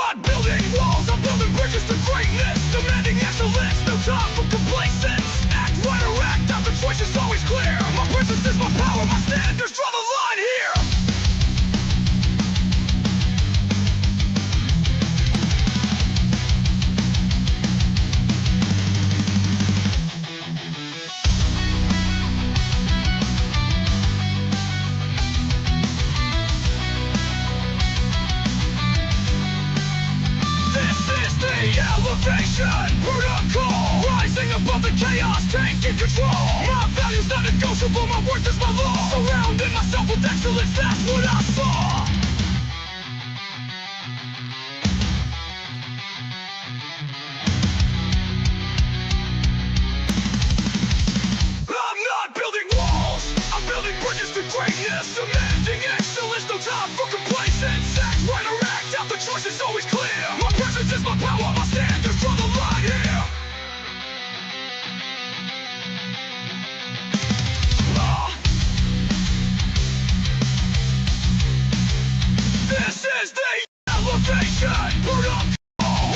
I'm building walls, I'm building bridges to greatness, demanding excellence, no time for complacence. Act right or act out, the choice is always clear. My presence is my power, my standards draw the line here. Elevation, protocol, rising above the chaos, taking control. My values not negotiable, my worth is my law. Surrounding myself with excellence, that's what I saw. I'm not building walls, I'm building bridges to greatness, demanding excellence, no time for complacence. Act right or act out, the choice is always clear. My presence is my power, my standards draw the line here. This is the elevation, protocol,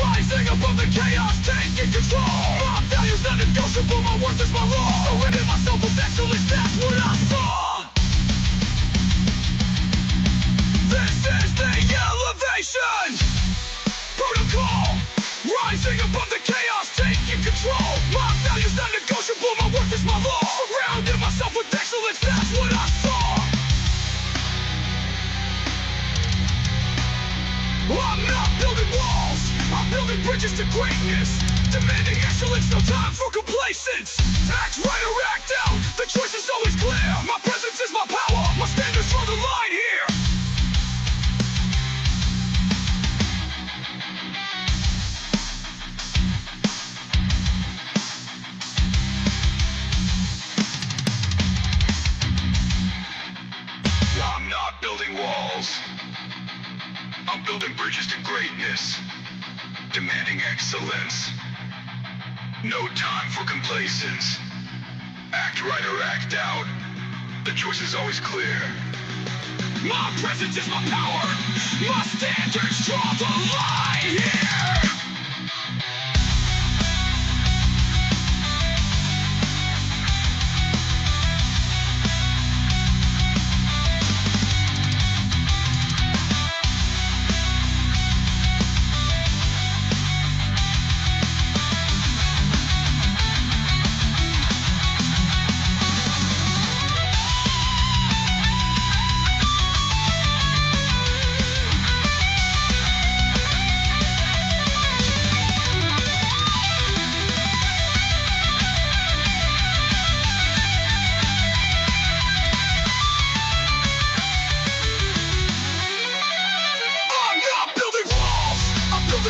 rising above the chaos, taking control. My values not negotiable, my worth is my law. Surrounding myself with excellence, that's what I saw. This is the elevation, protocol, rising above the chaos, taking control. My values not negotiable, my worth is my law. Surrounding myself with excellence, that's what I saw. I'm not building walls, I'm building bridges to greatness, demanding excellence, no time for complacence. Act right or act out, the choice is always clear. My presence is my power, my standards draw the line here. I'm not building walls, I'm building bridges to greatness, demanding excellence. No time for complacence. Act right or act out. The choice is always clear. My presence is my power. My standards draw the line here.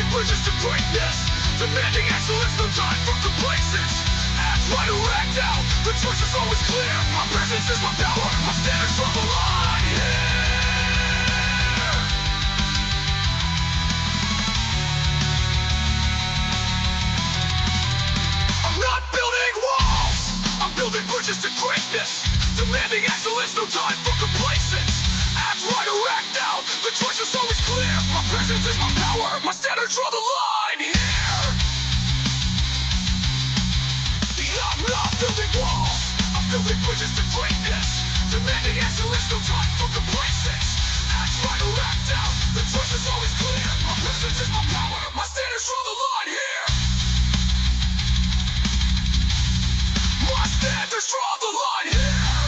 Bridges to greatness, demanding excellence, no time for complacence. Act right or act out, the choice is always clear. My presence is my power, my standards draw the line here. I'm not building walls, I'm building bridges to greatness, demanding excellence, no time for complacence. Act right or act out, the choice is always clear. My presence is my power, my standards draw the line here. I'm not building walls, I'm building bridges to greatness, demanding excellence, no time for complacence. Act right or act out, the choice is always clear. My presence is my power, my standards draw the line here. My standards draw the line here.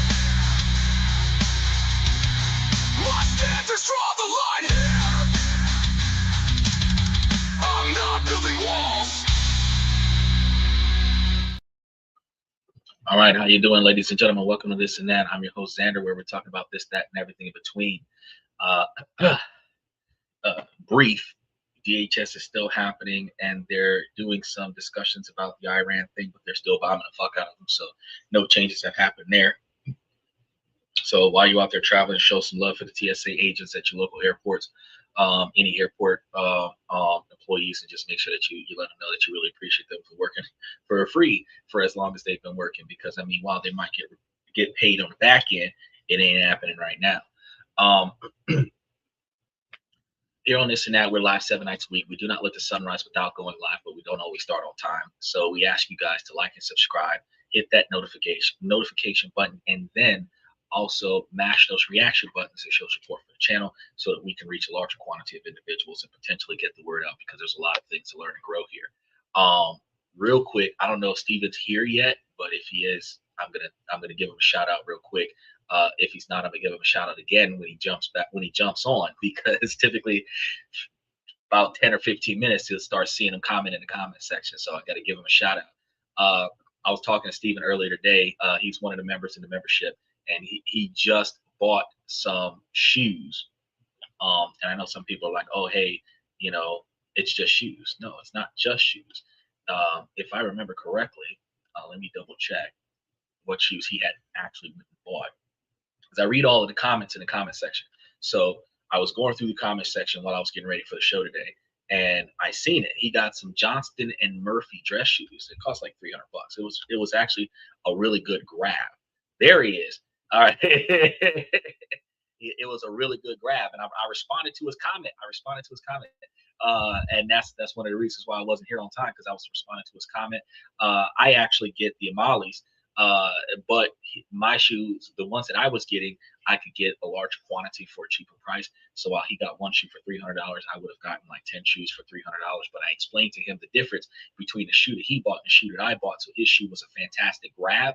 My standards draw the line here. I'm not building walls. All right, how you doing, ladies and gentlemen? Welcome to This and That. I'm your host, Xander, where we're talking about this, that, and everything in between. Brief, DHS is still happening, and they're doing some discussions about the Iran thing, but they're still bombing the fuck out of them, so no changes have happened there. So while you're out there traveling, show some love for the TSA agents at your local airports, any airport employees, and just make sure that you let them know that you really appreciate them for working for free for as long as they've been working. Because I mean, while they might get get paid on the back end. It ain't happening right now. Um, Here on This and That, we're live 7 nights a week. We do not let the sun rise without going live, but we don't always start on time. So we ask you guys to like and subscribe, hit that notification button, and then also mash those reaction buttons that show support for the channel so that we can reach a larger quantity of individuals and potentially get the word out, because there's a lot of things to learn and grow here. Real quick, I don't know if Steven's here yet, but if he is, I'm gonna give him a shout out real quick. If he's not, I'm gonna give him a shout out again when he jumps on, because typically about 10 or 15 minutes he'll start seeing him comment in the comment section. So I got to give him a shout out. I was talking to Steven earlier today. He's one of the members in the membership, and he just bought some shoes. And I know some people are like, oh, hey, it's just shoes. No, it's not just shoes. If I remember correctly, let me double check what shoes he had actually bought, because I read all of the comments in the comment section. So I was going through the comment section while I was getting ready for the show today, and I seen it. He got some Johnston and Murphy dress shoes. It cost like $300. It was actually a really good grab. There he is. All right. It was a really good grab, and I responded to his comment. And that's one of the reasons why I wasn't here on time, because I was responding to his comment. I actually get the Amalis, but my shoes, the ones that I was getting, I could get a large quantity for a cheaper price. So while he got one shoe for $300, I would have gotten like 10 shoes for $300. But I explained to him the difference between the shoe that he bought and the shoe that I bought. So his shoe was a fantastic grab.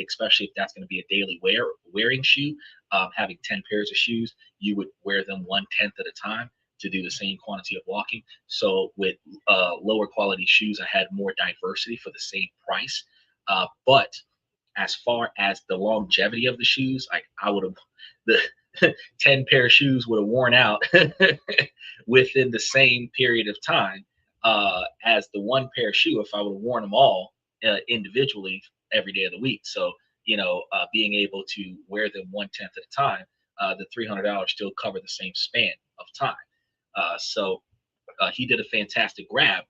Especially if that's going to be a daily wearing shoe. Having 10 pairs of shoes, you would wear them 1/10 at a time to do the same quantity of walking. So with lower quality shoes, I had more diversity for the same price. But as far as the longevity of the shoes, like I would have, the 10 pair of shoes would have worn out within the same period of time as the one pair of shoe if I would have worn them all individually every day of the week. So, being able to wear them 1/10 at a time, the $300 still cover the same span of time. So he did a fantastic grab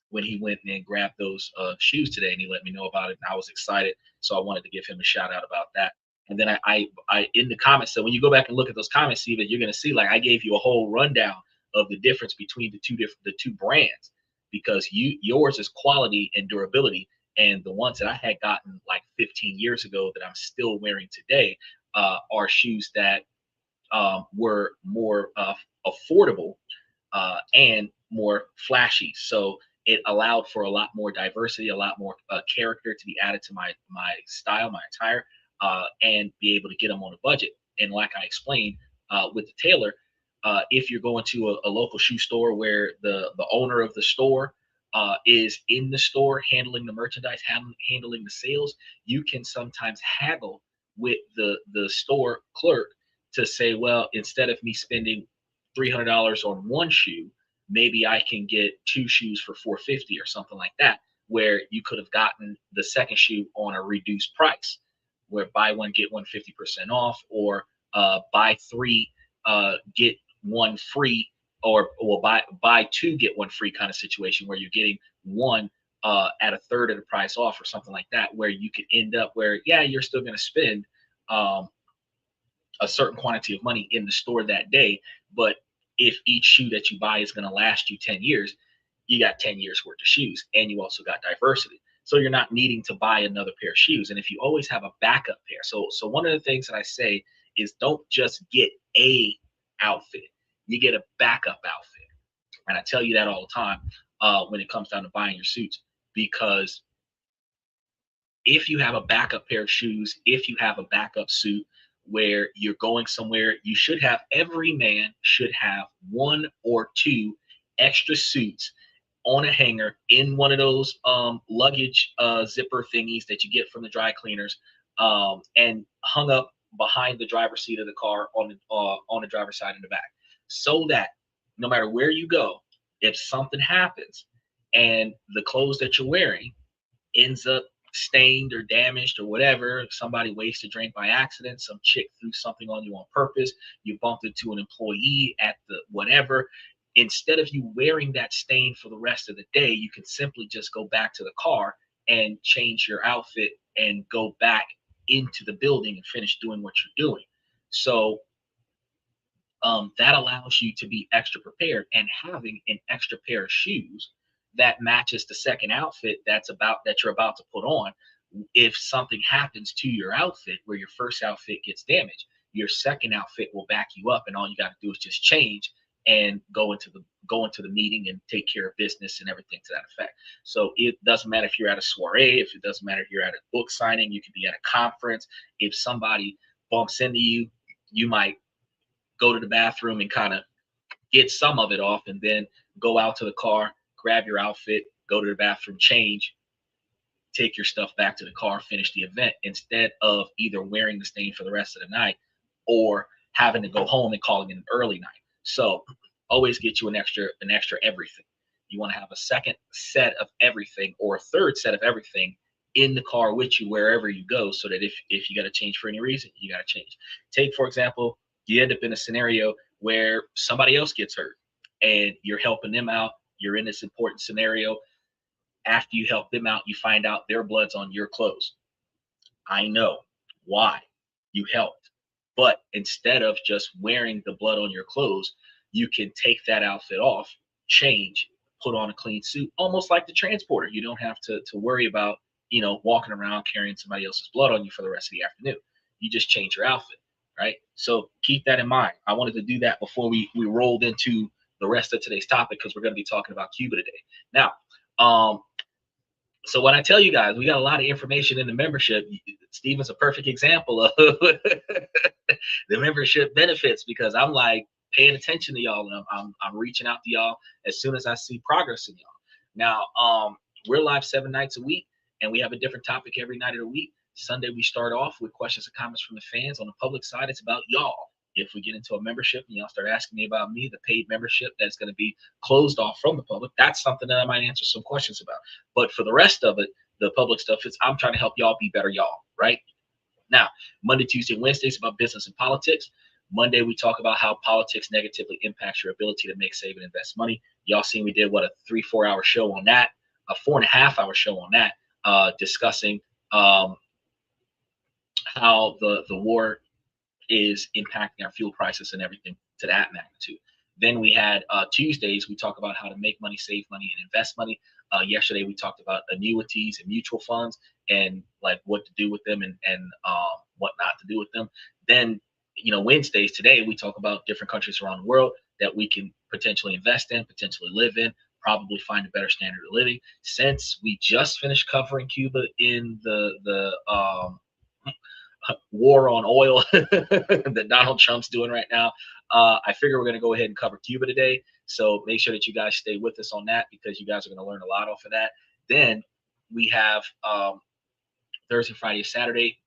when he went and grabbed those shoes today, and he let me know about it, and I was excited. So I wanted to give him a shout out about that. And then I in the comments, so when you go back and look at those comments, Steven, you're going to see, like, I gave you a whole rundown of the difference between the two brands, because yours is quality and durability, and the ones that I had gotten like 15 years ago that I'm still wearing today are shoes that were more affordable and more flashy. So it allowed for a lot more diversity, a lot more character to be added to my style, my attire, and be able to get them on a budget. And like I explained with the tailor, if you're going to a local shoe store where the owner of the store is in the store handling the merchandise, handling the sales, you can sometimes haggle with the store clerk to say, well, instead of me spending $300 on one shoe, maybe I can get two shoes for $450 or something like that, where you could have gotten the second shoe on a reduced price, where buy one, get one 50% off, or buy three, get one free, or buy two, get one free kind of situation, where you're getting one at a third of the price off or something like that, where you could end up where, yeah, you're still going to spend a certain quantity of money in the store that day, but if each shoe that you buy is going to last you 10 years, you got 10 years worth of shoes, and you also got diversity. So you're not needing to buy another pair of shoes. And if you always have a backup pair, so one of the things that I say is, don't just get a outfit, you get a backup outfit. And I tell you that all the time when it comes down to buying your suits, because if you have a backup pair of shoes, if you have a backup suit where you're going somewhere, every man should have one or two extra suits on a hanger in one of those luggage zipper thingies that you get from the dry cleaners, and hung up behind the driver's seat of the car on the driver's side in the back, so that no matter where you go, if something happens and the clothes that you're wearing ends up stained or damaged or whatever, somebody wasted a drink by accident, some chick threw something on you on purpose, you bumped into an employee at the whatever, instead of you wearing that stain for the rest of the day, you can simply just go back to the car and change your outfit and go back into the building and finish doing what you're doing. So that allows you to be extra prepared, and having an extra pair of shoes that matches the second outfit that you're about to put on. If something happens to your outfit where your first outfit gets damaged, your second outfit will back you up, and all you got to do is just change and go into the meeting and take care of business and everything to that effect. So it doesn't matter if you're at a soiree, if it doesn't matter if you're at a book signing, you could be at a conference. If somebody bumps into you, you might go to the bathroom and kind of get some of it off, and then go out to the car, grab your outfit, go to the bathroom, change, take your stuff back to the car, finish the event, instead of either wearing the stain for the rest of the night or having to go home and calling it an early night. So always get you an extra everything. You want to have a second set of everything, or a third set of everything, in the car with you wherever you go, so that if you got to change for any reason, you got to change. Take, for example, you end up in a scenario where somebody else gets hurt and you're helping them out. You're in this important scenario. After you help them out, you find out their blood's on your clothes. I know why. You helped. But instead of just wearing the blood on your clothes, you can take that outfit off, change, put on a clean suit, almost like the transporter. You don't have to worry about, walking around carrying somebody else's blood on you for the rest of the afternoon. You just change your outfit, right? So keep that in mind. I wanted to do that before we rolled into the rest of today's topic, because we're going to be talking about Cuba today. Now, so when I tell you guys, we got a lot of information in the membership. Steven's a perfect example of the membership benefits, because I'm like paying attention to y'all, and I'm reaching out to y'all as soon as I see progress in y'all. Now, we're live 7 nights a week, and we have a different topic every night of the week. Sunday, we start off with questions and comments from the fans. On the public side, it's about y'all. If we get into a membership and y'all start asking me about me, the paid membership that's going to be closed off from the public, that's something that I might answer some questions about. But for the rest of it, the public stuff, I'm trying to help y'all be better y'all, right? Now, Monday, Tuesday, Wednesdays about business and politics. Monday, we talk about how politics negatively impacts your ability to make, save, and invest money. Y'all seen we did, a 3-4 hour show on that, a 4.5 hour show on that, discussing how the war is impacting our fuel prices and everything to that magnitude. Then we had Tuesdays, we talk about how to make money, save money, and invest money. Yesterday, we talked about annuities and mutual funds, and like what to do with them and what not to do with them. Then, Wednesdays, today, we talk about different countries around the world that we can potentially invest in, potentially live in, probably find a better standard of living. Since we just finished covering Cuba in the war on oil that Donald Trump's doing right now, I figure we're going to go ahead and cover Cuba today. So make sure that you guys stay with us on that, because you guys are going to learn a lot off of that. Then we have Thursday, Friday, Saturday,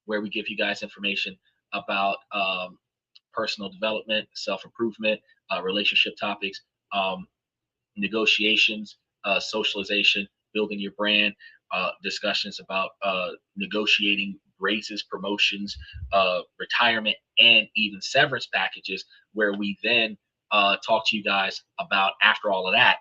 where we give you guys information about personal development, self-improvement, relationship topics, negotiations, socialization, building your brand, discussions about negotiating raises, promotions, retirement, and even severance packages, where we then talk to you guys about, after all of that,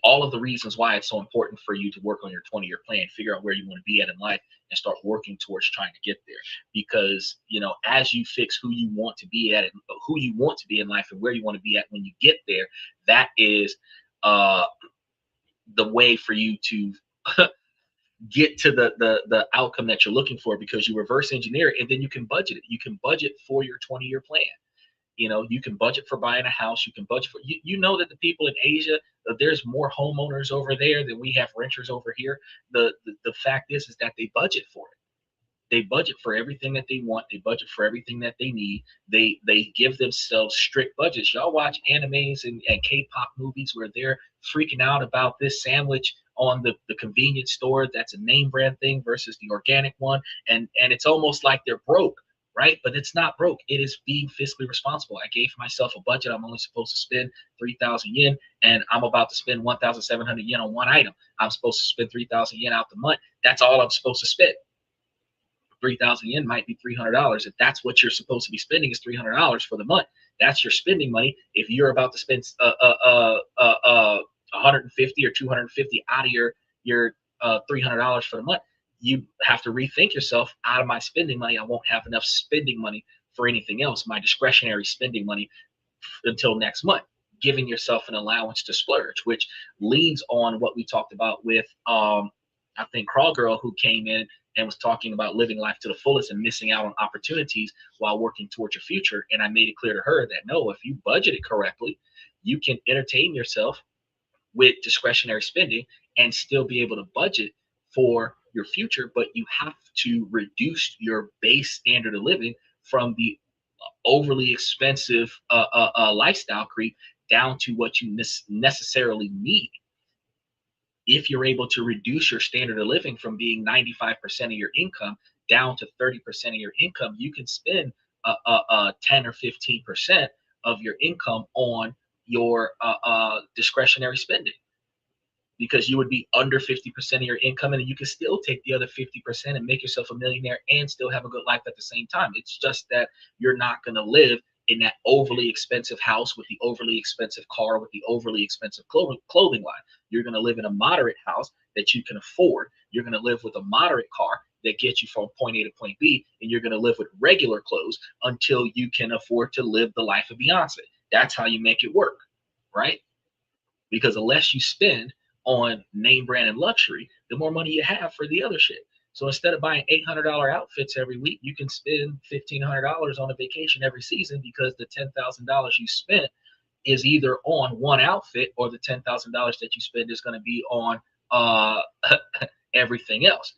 all of the reasons why it's so important for you to work on your 20-year plan, figure out where you want to be at in life, and start working towards trying to get there. Because, as you fix who you want to be at, who you want to be in life, and where you want to be at when you get there, that is the way for you to get to the outcome that you're looking for, because you reverse engineer it, and then you can budget it. You can budget for your 20-year plan. You can budget for buying a house. You can budget for, you know that the people in Asia, there's more homeowners over there than we have renters over here. The fact is that they budget for it. They budget for everything that they want. They budget for everything that they need. They give themselves strict budgets. Y'all watch animes and K-pop movies where they're freaking out about this sandwich on the convenience store that's a name brand thing versus the organic one. And it's almost like they're broke, right? But it's not broke. It is being fiscally responsible. I gave myself a budget. I'm only supposed to spend 3,000 yen, and I'm about to spend 1,700 yen on one item. I'm supposed to spend 3,000 yen out the month. That's all I'm supposed to spend. 3,000 yen might be $300. If that's what you're supposed to be spending, is $300 for the month. That's your spending money. If you're about to spend 150 or 250 out of your $300 for the month, you have to rethink yourself. Out of my spending money, I won't have enough spending money for anything else, my discretionary spending money until next month, giving yourself an allowance to splurge, which leans on what we talked about with I think Crawl Girl, who came in and was talking about living life to the fullest and missing out on opportunities while working towards your future. And I made it clear to her that no, if you budget it correctly, you can entertain yourself with discretionary spending and still be able to budget for your future, but you have to reduce your base standard of living from the overly expensive lifestyle creep down to what you necessarily need. If you're able to reduce your standard of living from being 95% of your income down to 30% of your income, you can spend 10 or 15% of your income on your discretionary spending, because you would be under 50% of your income, and you can still take the other 50% and make yourself a millionaire and still have a good life at the same time. It's just that you're not going to live in that overly expensive house with the overly expensive car with the overly expensive clothing line. You're going to live in a moderate house that you can afford. You're going to live with a moderate car that gets you from point A to point B, and you're going to live with regular clothes until you can afford to live the life of Beyonce. That's how you make it work, right? Because unless you spend on name brand and luxury, the more money you have for the other shit. So instead of buying $800 outfits every week, you can spend $1,500 on a vacation every season, because the $10,000 you spent is either on one outfit, or the $10,000 that you spend is going to be on everything else.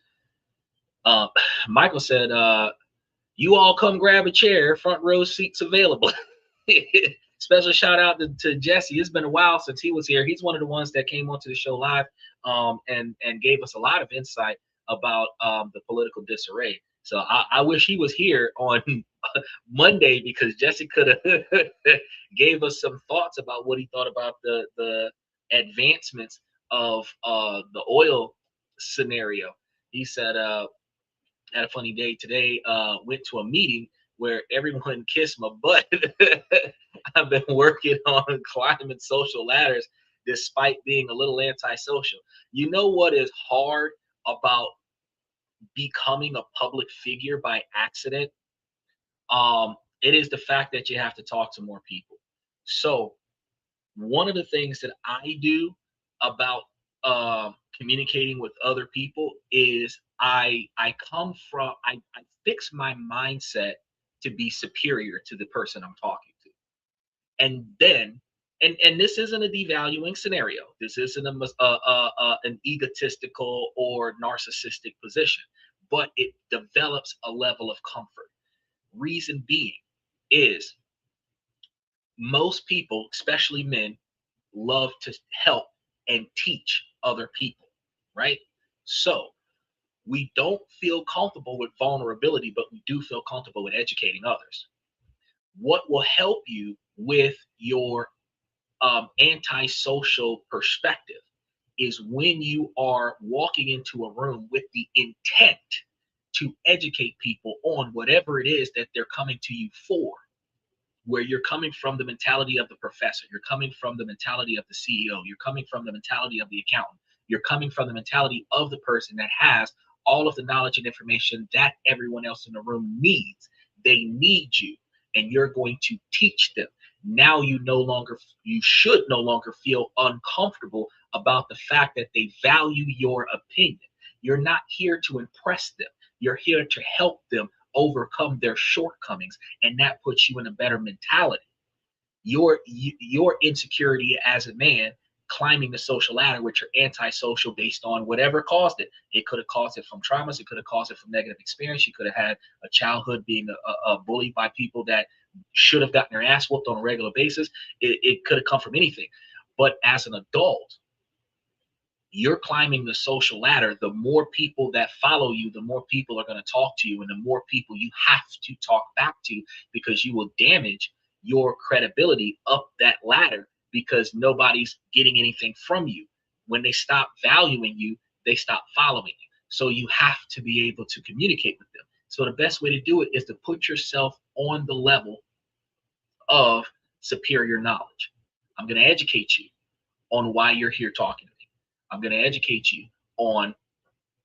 Michael said, you all come grab a chair, front row seats available. Special shout out to Jesse. It's been a while since he was here. He's one of the ones that came onto the show live and gave us a lot of insight about the political disarray. So I wish he was here on Monday, because Jesse could have gave us some thoughts about what he thought about the advancements of the oil scenario. He said, had a funny day today, went to a meeting where everyone kissed my butt. I've been working on climbing social ladders despite being a little antisocial. You know what is hard about becoming a public figure by accident? It is the fact that you have to talk to more people. So one of the things that I do about communicating with other people is I fix my mindset to be superior to the person I'm talking to. And then, and this isn't a devaluing scenario. This isn't an egotistical or narcissistic position, but it develops a level of comfort. Reason being is most people, especially men, love to help and teach other people, right? So we don't feel comfortable with vulnerability, but we do feel comfortable with educating others. What will help you with your antisocial perspective is when you are walking into a room with the intent to educate people on whatever it is that they're coming to you for, where you're coming from the mentality of the professor, you're coming from the mentality of the CEO, you're coming from the mentality of the accountant, you're coming from the mentality of the person that has all of the knowledge and information that everyone else in the room needs. They need you, and you're going to teach them. Now you should no longer feel uncomfortable about the fact that they value your opinion. You're not here to impress them. You're here to help them overcome their shortcomings, and that puts you in a better mentality. Your insecurity as a man climbing the social ladder, which are antisocial based on whatever caused it. It could have caused it from traumas. It could have caused it from negative experience. You could have had a childhood being a bullied by people that should have gotten their ass whooped on a regular basis. It could have come from anything. But as an adult, you're climbing the social ladder. The more people that follow you, the more people are going to talk to you, and the more people you have to talk back to, because you will damage your credibility up that ladder, because nobody's getting anything from you. When they stop valuing you, they stop following you. So you have to be able to communicate with them. So the best way to do it is to put yourself on the level of superior knowledge. I'm going to educate you on why you're here talking to me. I'm going to educate you on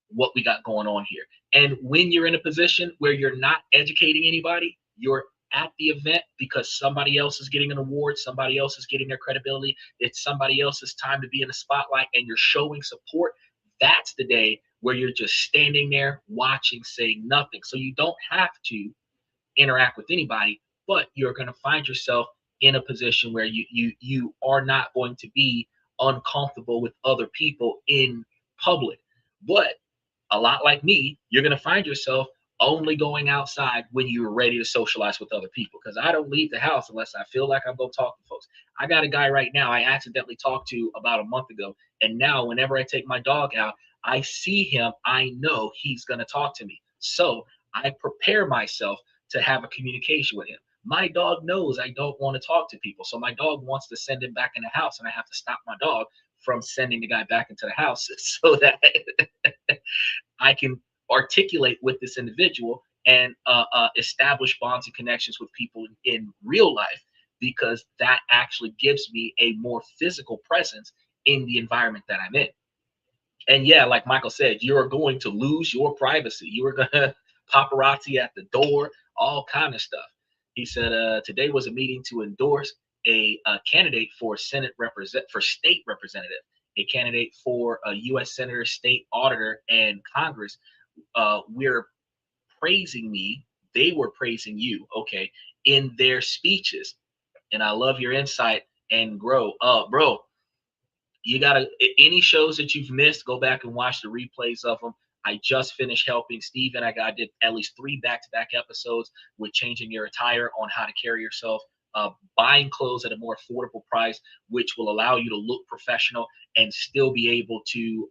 what we got going on here. And when you're in a position where you're not educating anybody, you're at the event because somebody else is getting an award, somebody else is getting their credibility, it's somebody else's time to be in the spotlight, and you're showing support. That's the day where you're just standing there watching, saying nothing. So you don't have to interact with anybody, but you're going to find yourself in a position where you are not going to be uncomfortable with other people in public. But a lot like me, you're going to find yourself only going outside when you're ready to socialize with other people, because I don't leave the house unless I feel like I'm going to talk to folks. I got a guy right now I accidentally talked to about a month ago, and now whenever I take my dog out, I see him, I know he's going to talk to me. So I prepare myself to have a communication with him. My dog knows I don't want to talk to people, so my dog wants to send him back in the house, and I have to stop my dog from sending the guy back into the house so that I can articulate with this individual and establish bonds and connections with people in real life, because that actually gives me a more physical presence in the environment that I'm in. And yeah, like Michael said, you're going to lose your privacy. You are going to paparazzi at the door, all kind of stuff. He said, today was a meeting to endorse a candidate for state representative, a candidate for a U.S. senator, state auditor, and Congress. We're praising me. They were praising you, okay, in their speeches. And I love your insight and grow. Bro, you gotta, any shows that you've missed, go back and watch the replays of them. I just finished helping Steven. I did at least 3 back-to-back episodes with changing your attire on how to carry yourself, buying clothes at a more affordable price, which will allow you to look professional and still be able to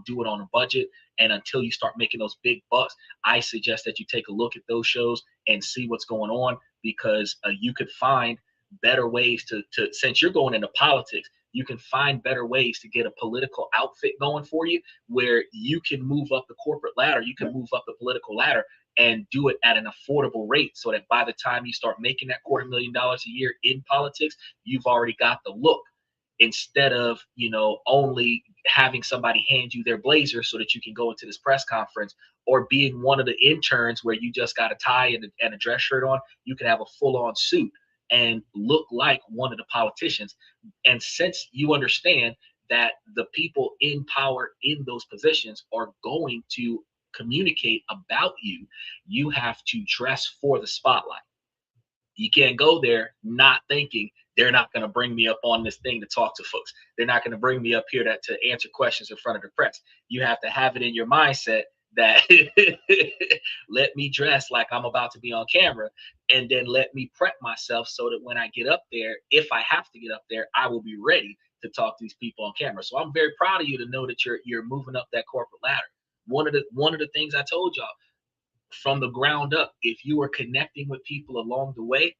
do it on a budget. And until you start making those big bucks, I suggest that you take a look at those shows and see what's going on, because you could find better ways to since you're going into politics, you can find better ways to get a political outfit going for you, where you can move up the corporate ladder, you can move up the political ladder and do it at an affordable rate, so that by the time you start making that $250,000 a year in politics, you've already got the look, instead of, only having somebody hand you their blazer so that you can go into this press conference, or being one of the interns where you just got a tie and a dress shirt on. You can have a full-on suit and look like one of the politicians. And since you understand that the people in power in those positions are going to communicate about you, you have to dress for the spotlight. You can't go there not thinking they're not going to bring me up on this thing to talk to folks. They're not going to bring me up here to answer questions in front of the press. You have to have it in your mindset that let me dress like I'm about to be on camera, and then let me prep myself so that when I get up there, if I have to get up there, I will be ready to talk to these people on camera. So I'm very proud of you to know that you're moving up that corporate ladder. One of the things I told y'all from the ground up, if you are connecting with people along the way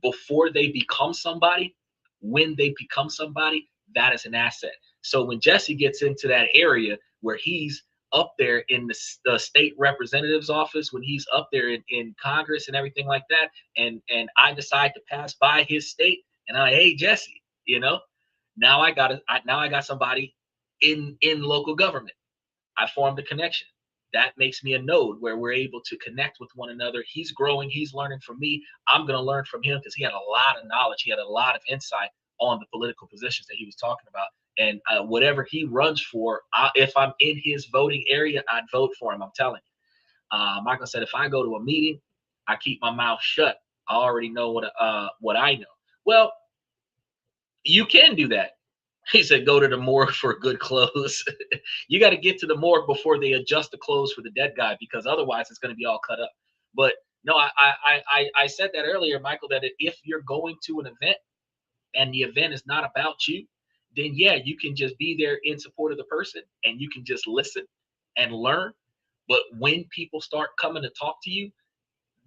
before they become somebody, when they become somebody, that is an asset. So when Jesse gets into that area where he's up there in the state representative's office, when he's up there in Congress and everything like that, and I decide to pass by his state, and I'm like, hey Jesse, now I got somebody in local government. I formed a connection. That makes me a node where we're able to connect with one another. He's growing, he's learning from me. I'm going to learn from him because he had a lot of knowledge. He had a lot of insight on the political positions that he was talking about. And whatever he runs for, if I'm in his voting area, I'd vote for him. I'm telling you. Michael said, if I go to a meeting, I keep my mouth shut. I already know what I know. Well, you can do that. He said, go to the morgue for good clothes. You got to get to the morgue before they adjust the clothes for the dead guy, because otherwise it's going to be all cut up. But no, I said that earlier, Michael, that if you're going to an event and the event is not about you, then yeah, you can just be there in support of the person and you can just listen and learn. But when people start coming to talk to you,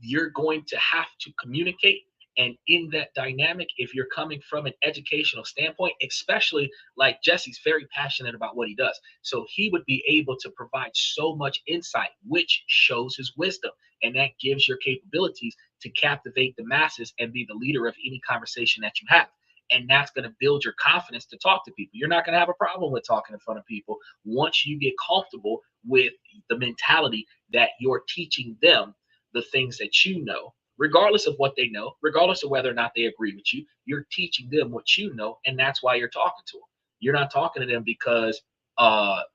you're going to have to communicate. And in that dynamic, if you're coming from an educational standpoint, especially like Jesse's very passionate about what he does, so he would be able to provide so much insight, which shows his wisdom, and that gives your capabilities to captivate the masses and be the leader of any conversation that you have. And that's going to build your confidence to talk to people. You're not going to have a problem with talking in front of people once you get comfortable with the mentality that you're teaching them the things that you know, regardless of what they know, regardless of whether or not they agree with you. You're teaching them what you know, and that's why you're talking to them. You're not talking to them because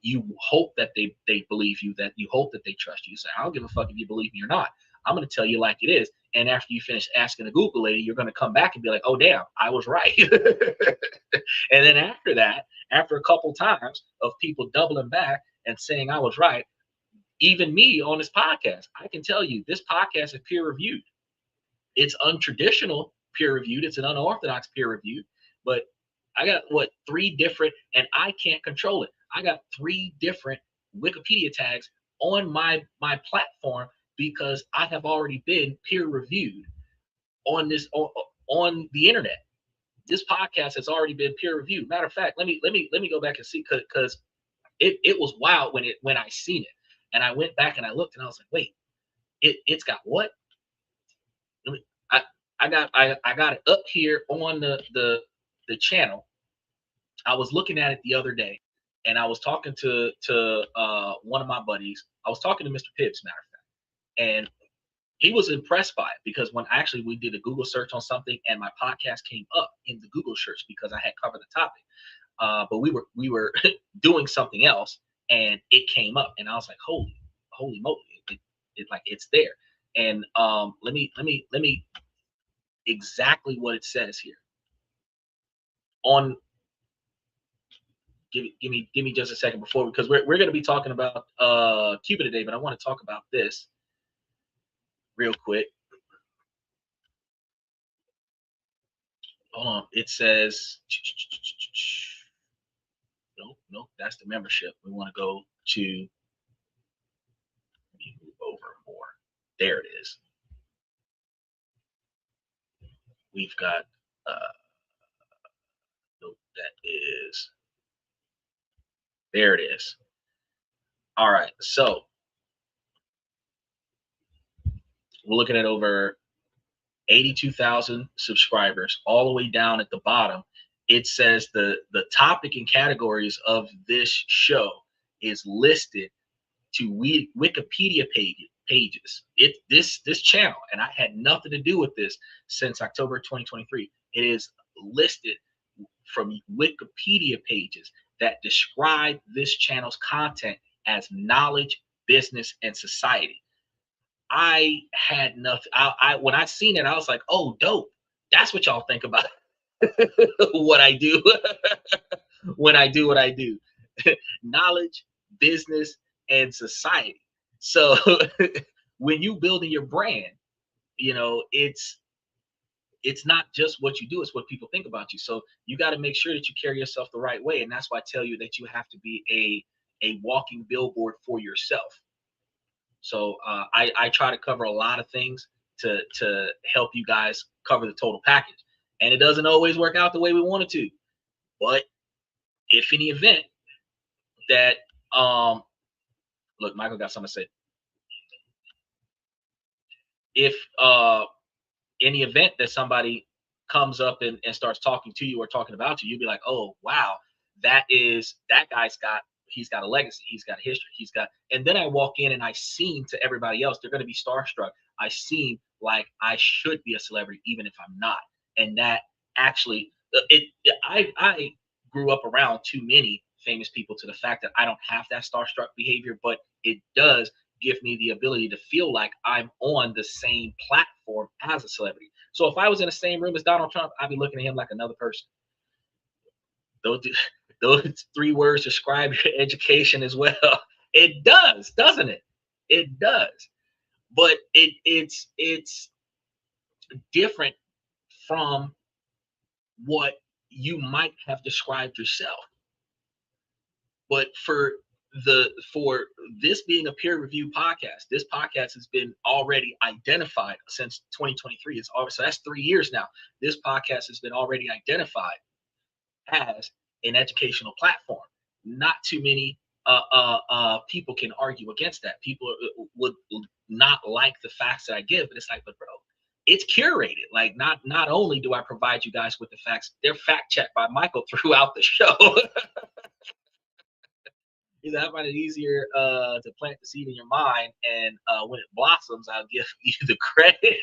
you hope that they believe you, that you hope that they trust you. So I don't give a fuck if you believe me or not. I'm going to tell you like it is. And after you finish asking the Google lady, you're going to come back and be like, oh, damn, I was right. And then after that, after a couple times of people doubling back and saying I was right, even me on this podcast, I can tell you this podcast is peer reviewed. It's untraditional peer reviewed. It's an unorthodox peer reviewed. But I got three different, and I can't control it. I got 3 different Wikipedia tags on my platform because I have already been peer reviewed on this on the internet. This podcast has already been peer reviewed. Matter of fact, let me go back and see, because it was wild when I seen it, and I went back and I looked and I was like, wait, it's got what? I got it up here on the channel. I was looking at it the other day, and I was talking to one of my buddies. I was talking to Mr. Pibbs, matter of fact, and he was impressed by it because when actually we did a Google search on something and my podcast came up in the Google search because I had covered the topic, but we were doing something else and it came up and I was like, holy moly, it like it's there. And let me exactly what it says here on. Give me just a second before, because we're going to be talking about Cuba today, but I want to talk about this real quick. Hold on. It says nope, that's the membership. We want to go to, let me move over more. There it is. We've got nope, that is, there it is. All right, so we're looking at over 82,000 subscribers. All the way down at the bottom, it says the topic and categories of this show is listed to Wikipedia pages. This channel, and I had nothing to do with this since October 2023. It is listed from Wikipedia pages that describe this channel's content as knowledge, business, and society. I had nothing. I when I seen it, I was like, oh, dope. That's what y'all think about what I do when I do what I do. Knowledge, business, and society. So when you building your brand, you know, it's not just what you do, it's what people think about you. So you got to make sure that you carry yourself the right way. And that's why I tell you that you have to be a walking billboard for yourself. So I try to cover a lot of things to help you guys cover the total package. And it doesn't always work out the way we want it to. But if in the event that, look, Michael got something to say. If in the event that somebody comes up and starts talking to you or talking about you, you'll be like, oh, wow, that guy's got a legacy. He's got a history. And then I walk in and I seem to everybody else, they're going to be starstruck. I seem like I should be a celebrity, even if I'm not. And that actually, I grew up around too many famous people to the fact that I don't have that starstruck behavior, but it does give me the ability to feel like I'm on the same platform as a celebrity. So if I was in the same room as Donald Trump, I'd be looking at him like another person. Those 3 words describe your education as well. It does, doesn't it? It does. But it's different from what you might have described yourself. But for this being a peer review podcast, this podcast has been already identified since 2023. So that's 3 years now. This podcast has been already identified as an educational platform. Not too many people can argue against that. People would not like the facts that I give, but it's like, but bro, it's curated. Like not only do I provide you guys with the facts, they're fact checked by Michael throughout the show. I find it easier to plant the seed in your mind, and when it blossoms, I'll give you the credit.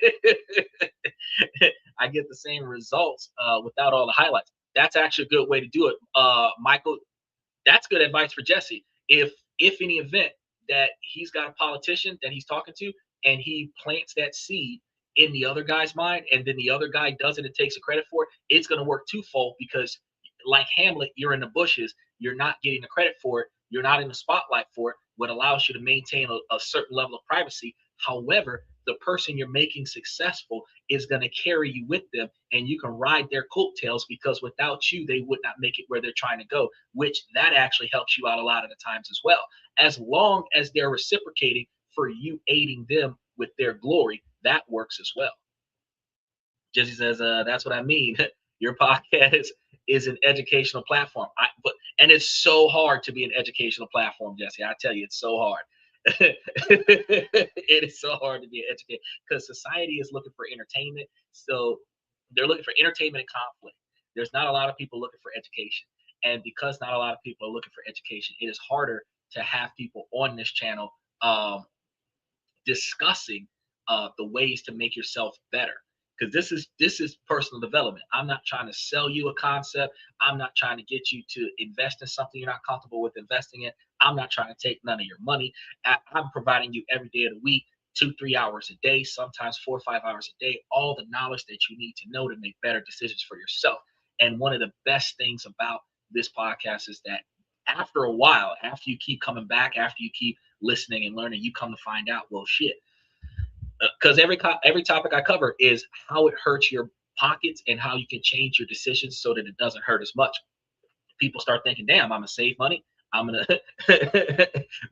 I get the same results without all the highlights. That's actually a good way to do it, Michael. That's good advice for Jesse. If any event that he's got a politician that he's talking to, and he plants that seed in the other guy's mind, and then the other guy does it and takes the credit for it, it's going to work twofold, because like Hamlet, you're in the bushes, you're not getting the credit for it, you're not in the spotlight for it, what allows you to maintain a certain level of privacy. However, the person you're making successful is going to carry you with them, and you can ride their coattails, because without you, they would not make it where they're trying to go, which that actually helps you out a lot of the times as well. As long as they're reciprocating for you aiding them with their glory, that works as well. Jesse says, that's what I mean. Your podcast is an educational platform. And it's so hard to be an educational platform, Jesse. I tell you, it's so hard. It is so hard to be an educator, because society is looking for entertainment. So they're looking for entertainment and conflict. There's not a lot of people looking for education. And because not a lot of people are looking for education, it is harder to have people on this channel discussing the ways to make yourself better, because this is personal development. I'm not trying to sell you a concept. I'm not trying to get you to invest in something you're not comfortable with investing in. I'm not trying to take none of your money. I'm providing you every day of the week, 2-3 hours a day, sometimes 4 or 5 hours a day, all the knowledge that you need to know to make better decisions for yourself. And one of the best things about this podcast is that after a while, after you keep coming back, after you keep listening and learning, you come to find out, well, shit, because every topic I cover is how it hurts your pockets and how you can change your decisions so that it doesn't hurt as much. People start thinking, damn, I'm gonna save money, I'm gonna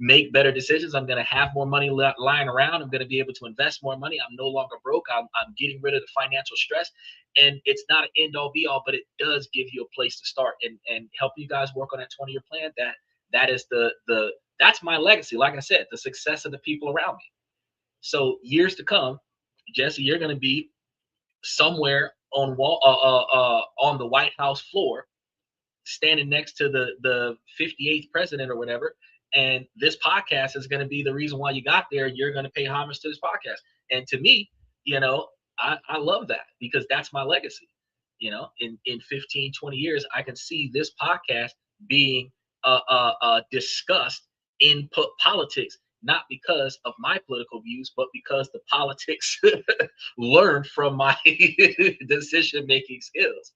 make better decisions, I'm gonna have more money lying around, I'm gonna be able to invest more money, I'm no longer broke, I'm getting rid of the financial stress. And it's not an end all be all, but it does give you a place to start, and help you guys work on that 20-year plan. That is that's my legacy. Like I said, the success of the people around me. So years to come, Jesse, you're going to be somewhere on the White House floor, standing next to the 58th president or whatever, and this podcast is going to be the reason why you got there. You're going to pay homage to this podcast, and to me, I love that, because that's my legacy. In 15, 20 years, I can see this podcast being discussed in politics, not because of my political views, but because the politics learned from my decision-making skills.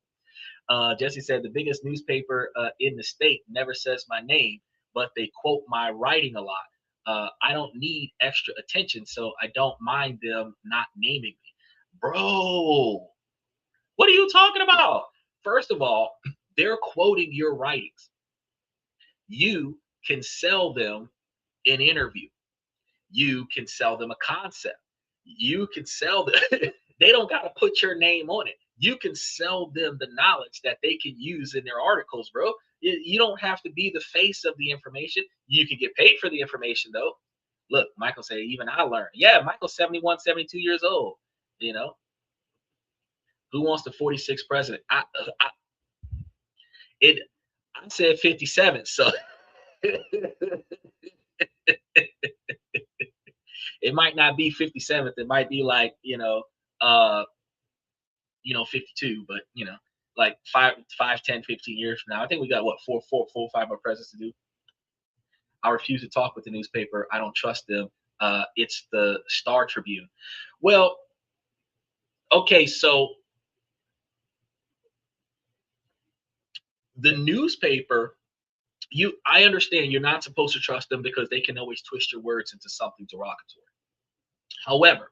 Jesse said, the biggest newspaper in the state never says my name, but they quote my writing a lot. I don't need extra attention, so I don't mind them not naming me. Bro, what are you talking about? First of all, they're quoting your writings. You can sell them an interview. You can sell them a concept. You can sell them. They don't got to put your name on it. You can sell them the knowledge that they can use in their articles, bro. You don't have to be the face of the information. You can get paid for the information, though. Look, Michael said, even I learned. Yeah, Michael's 71, 72 years old. Who wants the 46th president? I said 57, so it might not be 57th. It might be like 52, but like 5, 10, 15 years from now. I think we got what, 4, 5 more presidents to do. I refuse to talk with the newspaper. I don't trust them. It's the Star Tribune. Well, okay, so the newspaper, I understand you're not supposed to trust them because they can always twist your words into something derogatory. However,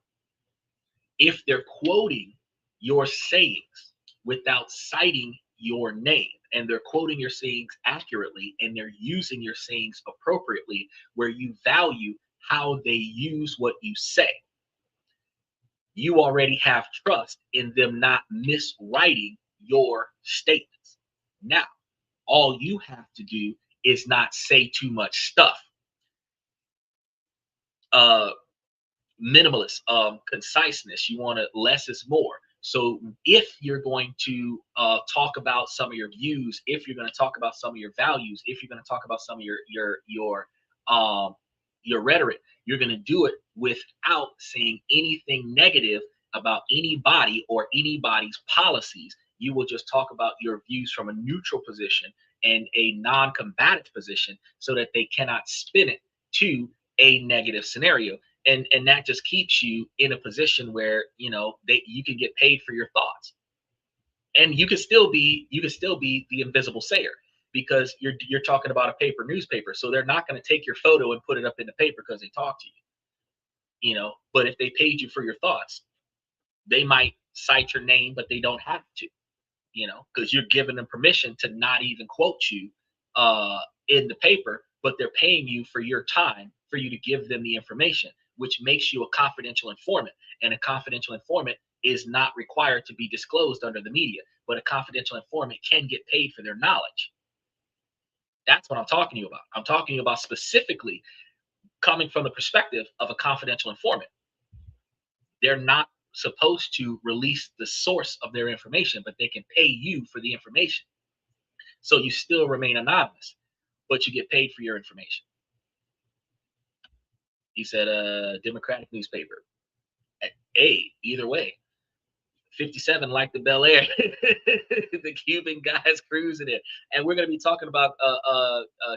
if they're quoting your sayings without citing your name, and they're quoting your sayings accurately, and they're using your sayings appropriately, where you value how they use what you say, you already have trust in them not miswriting your statements. Now, all you have to do is not say too much stuff. minimalist, conciseness. You want to less is more. So if you're going to talk about some of your views, if you're going to talk about some of your values, if you're going to talk about some of um, your rhetoric, you're going to do it without saying anything negative about anybody or anybody's policies. You will just talk about your views from a neutral position and a non-combative position, so that they cannot spin it to a negative scenario. And that just keeps you in a position where you can get paid for your thoughts, and you can still be the invisible sayer, because you're talking about a paper newspaper, so they're not going to take your photo and put it up in the paper because they talk to you. But if they paid you for your thoughts, they might cite your name, but they don't have to, because you're giving them permission to not even quote you in the paper, but they're paying you for your time for you to give them the information, which makes you a confidential informant. And a confidential informant is not required to be disclosed under the media, but a confidential informant can get paid for their knowledge. That's what I'm talking to you about. I'm talking to you about specifically coming from the perspective of a confidential informant. They're not supposed to release the source of their information, but they can pay you for the information. So you still remain anonymous, but you get paid for your information. He said, Democratic newspaper. Hey, either way. 57 like the Bel Air. The Cuban guys cruising it. And we're going to be talking about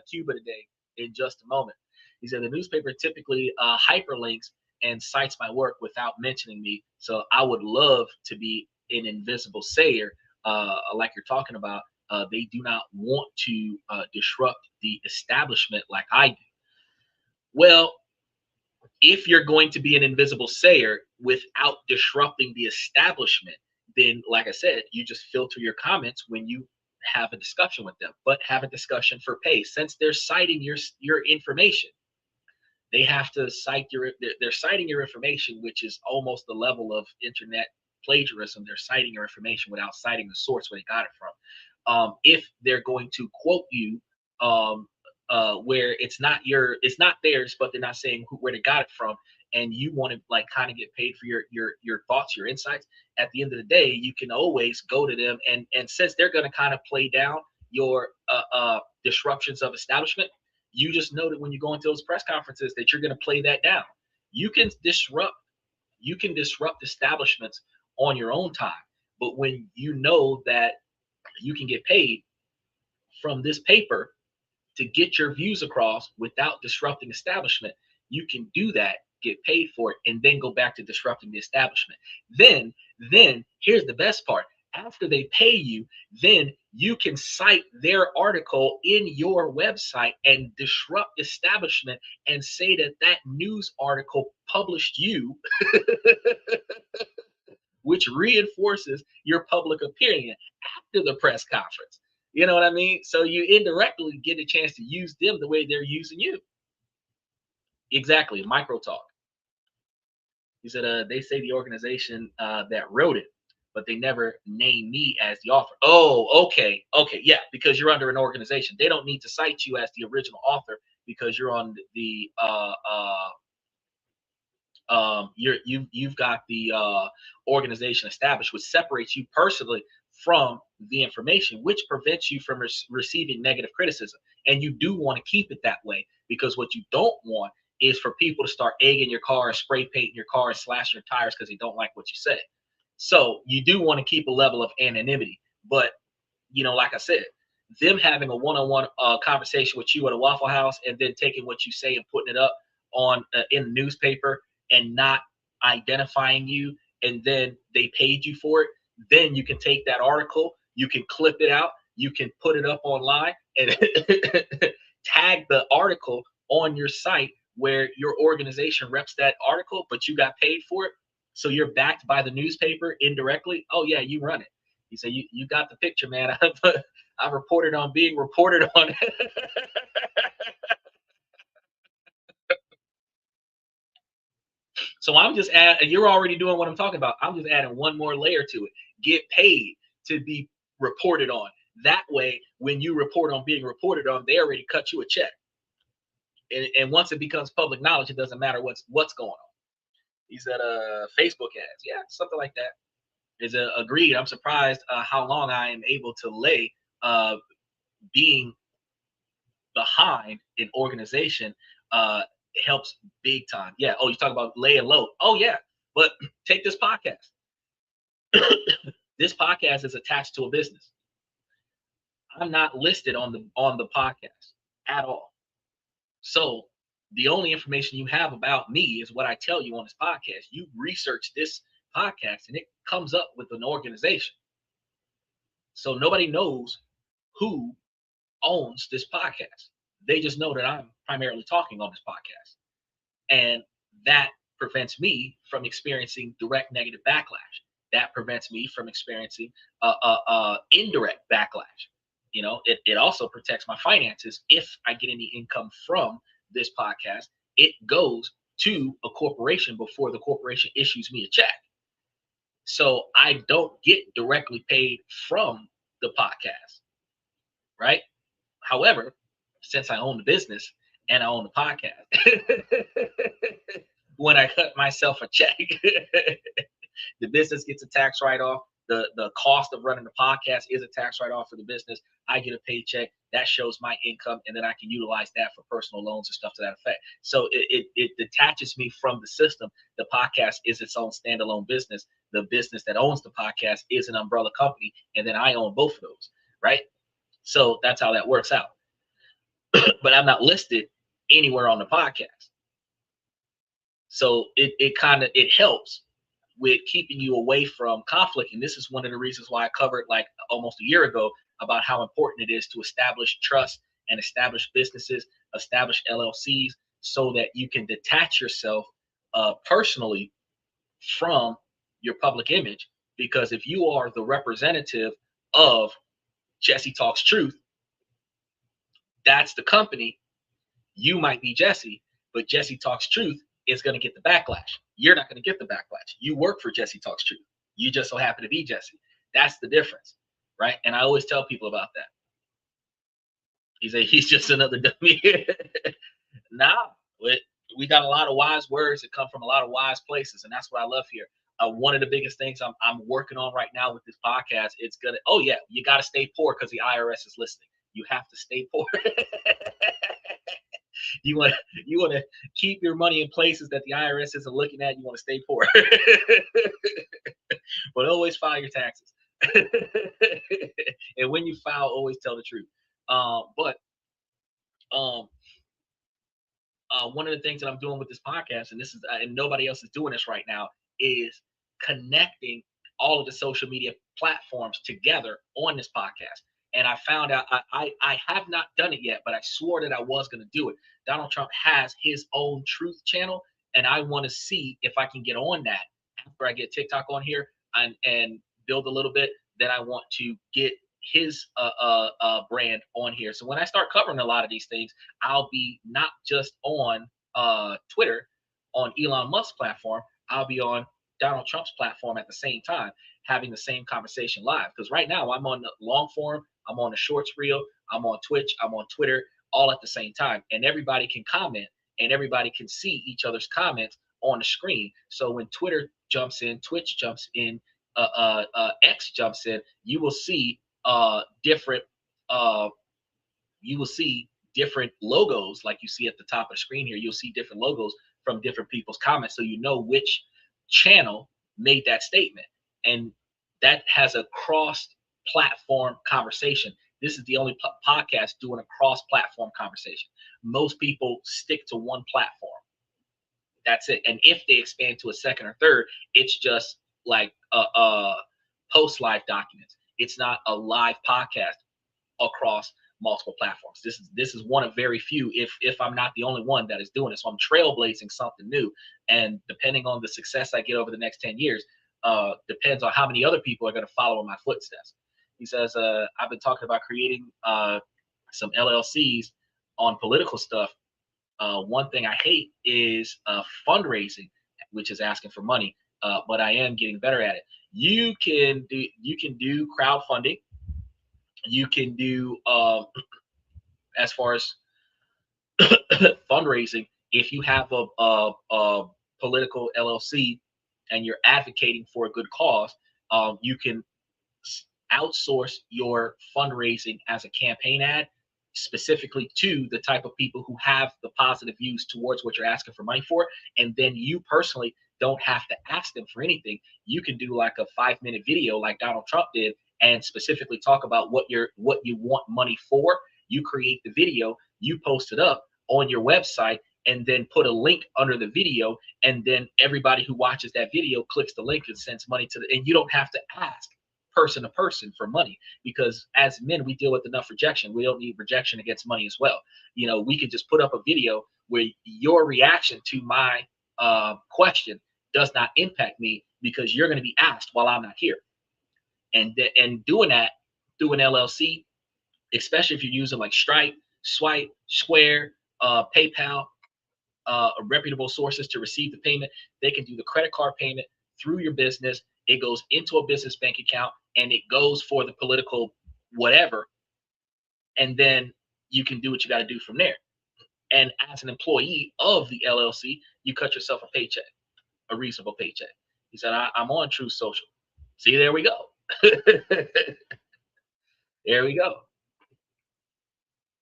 Cuba today in just a moment. He said the newspaper typically hyperlinks and cites my work without mentioning me. So I would love to be an invisible sayer, like you're talking about. They do not want to disrupt the establishment like I do. Well, if you're going to be an invisible sayer without disrupting the establishment, then, like I said, you just filter your comments when you have a discussion with them, but have a discussion for pay. Since they're citing your information, they have to cite they're citing your information, which is almost the level of internet plagiarism. They're citing your information without citing the source where they got it from. If they're going to quote you, where it's not theirs, but they're not saying where they got it from, and you want to like kind of get paid for your thoughts, your insights. At the end of the day, you can always go to them, and since they're going to kind of play down your disruptions of establishment, you just know that when you go into those press conferences that you're going to play that down. You can disrupt establishments on your own time, but when you know that you can get paid from this paper to get your views across without disrupting establishment, you can do that, get paid for it, and then go back to disrupting the establishment. Then here's the best part. After they pay you, then you can cite their article in your website and disrupt establishment and say that news article published you, which reinforces your public opinion after the press conference. You know what I mean? So you indirectly get a chance to use them the way they're using you. Exactly. Micro talk. He said, they say the organization that wrote it, but they never name me as the author. Oh, okay. Okay. Yeah. Because you're under an organization. They don't need to cite you as the original author because you're on the, you've got the organization established, which separates you personally from the information, which prevents you from receiving negative criticism. And you do want to keep it that way, because what you don't want is for people to start egging your car and spray painting your car and slashing your tires because they don't like what you say. So you do want to keep a level of anonymity. But, like I said, them having a one-on-one conversation with you at a Waffle House and then taking what you say and putting it up on in the newspaper and not identifying you, and then they paid you for it, then you can take that article, you can clip it out, you can put it up online and tag the article on your site where your organization reps that article, but you got paid for it. So you're backed by the newspaper indirectly. Oh yeah, you run it. You say, you got the picture, man. I've reported on being reported on. So I'm just adding, you're already doing what I'm talking about. I'm just adding one more layer to it. Get paid to be reported on. That way, when you report on being reported on, they already cut you a check. And once it becomes public knowledge, it doesn't matter what's going on. He said, Facebook ads. Yeah, something like that. Is agreed. I'm surprised how long I am able to lay being behind an organization helps big time. Yeah. Oh, you talk about laying low. Oh, yeah. But take this podcast. This podcast is attached to a business. I'm not listed on the podcast at all. So the only information you have about me is what I tell you on this podcast. You research this podcast and it comes up with an organization. So nobody knows who owns this podcast. They just know that I'm primarily talking on this podcast. And that prevents me from experiencing direct negative backlash. That prevents me from experiencing indirect backlash. It also protects my finances. If I get any income from this podcast, it goes to a corporation before the corporation issues me a check. So I don't get directly paid from the podcast, right? However, since I own the business and I own the podcast, when I cut myself a check, the business gets a tax write-off. The cost of running the podcast is a tax write-off for the business. I get a paycheck that shows my income, and then I can utilize that for personal loans and stuff to that effect. So it detaches me from the system. The podcast is its own standalone business. The business that owns the podcast is an umbrella company, and then I own both of those, right? So that's how that works out. But I'm not listed anywhere on the podcast. So it helps with keeping you away from conflict. And this is one of the reasons why I covered like almost a year ago about how important it is to establish trust and establish businesses, establish LLCs, so that you can detach yourself personally from your public image. Because if you are the representative of Jesse Talks Truth, that's the company. You might be Jesse, but Jesse Talks Truth is going to get the backlash. You're not going to get the backlash. You work for Jesse Talks Truth. You just so happen to be Jesse. That's the difference, right? And I always tell people about that. He's just another dummy. Nah, we got a lot of wise words that come from a lot of wise places, and that's what I love here. One of the biggest things I'm working on right now with this podcast, it's gonna. Oh yeah, you got to stay poor because the IRS is listening. You have to stay poor. You want to keep your money in places that the IRS isn't looking at. You want to stay poor, but always file your taxes. And when you file, always tell the truth. But one of the things that I'm doing with this podcast, and this is and nobody else is doing this right now, is connecting all of the social media platforms together on this podcast. And I found out I have not done it yet, but I swore that I was going to do it. Donald Trump has his own truth channel, and I want to see if I can get on that after I get TikTok on here and build a little bit. Then I want to get his brand on here. So when I start covering a lot of these things, I'll be not just on Twitter, on Elon Musk's platform. I'll be on Donald Trump's platform at the same time, having the same conversation live. Because right now I'm on the long form, I'm on the shorts reel, I'm on Twitch, I'm on Twitter, all at the same time. And everybody can comment and everybody can see each other's comments on the screen. So when Twitter jumps in, Twitch jumps in, X jumps in, you will see different logos like you see at the top of the screen here. You'll see different logos from different people's comments, so you know which channel made that statement. And that has a cross-platform conversation. This is the only podcast doing a cross-platform conversation. Most people stick to one platform. That's it. And if they expand to a second or third, it's just like post live documents. It's not a live podcast across multiple platforms. This is one of very few, if I'm not the only one that is doing it. So I'm trailblazing something new. And depending on the success I get over the next 10 years, depends on how many other people are going to follow in my footsteps. He says, I've been talking about creating some LLCs on political stuff. One thing I hate is fundraising, which is asking for money, but I am getting better at it. You can do crowdfunding. You can do as far as fundraising. If you have a political LLC and you're advocating for a good cause, you can outsource your fundraising as a campaign ad specifically to the type of people who have the positive views towards what you're asking for money for. And then you personally don't have to ask them for anything. You can do like a 5-minute video like Donald Trump did and specifically talk about what you want money for. You create the video, you post it up on your website, and then put a link under the video, and then everybody who watches that video clicks the link and sends money to and you don't have to ask person to person for money, because as men we deal with enough rejection. We don't need rejection against money as well. You know, we could just put up a video where your reaction to my question does not impact me because you're going to be asked while I'm not here. And doing that through an LLC, especially if you're using like Stripe, Swipe, Square, PayPal, reputable sources to receive the payment, they can do the credit card payment through your business. It goes into a business bank account and it goes for the political whatever. And then you can do what you got to do from there. And as an employee of the LLC, you cut yourself a paycheck, a reasonable paycheck. He said, I'm on Truth Social. See, there we go. There we go.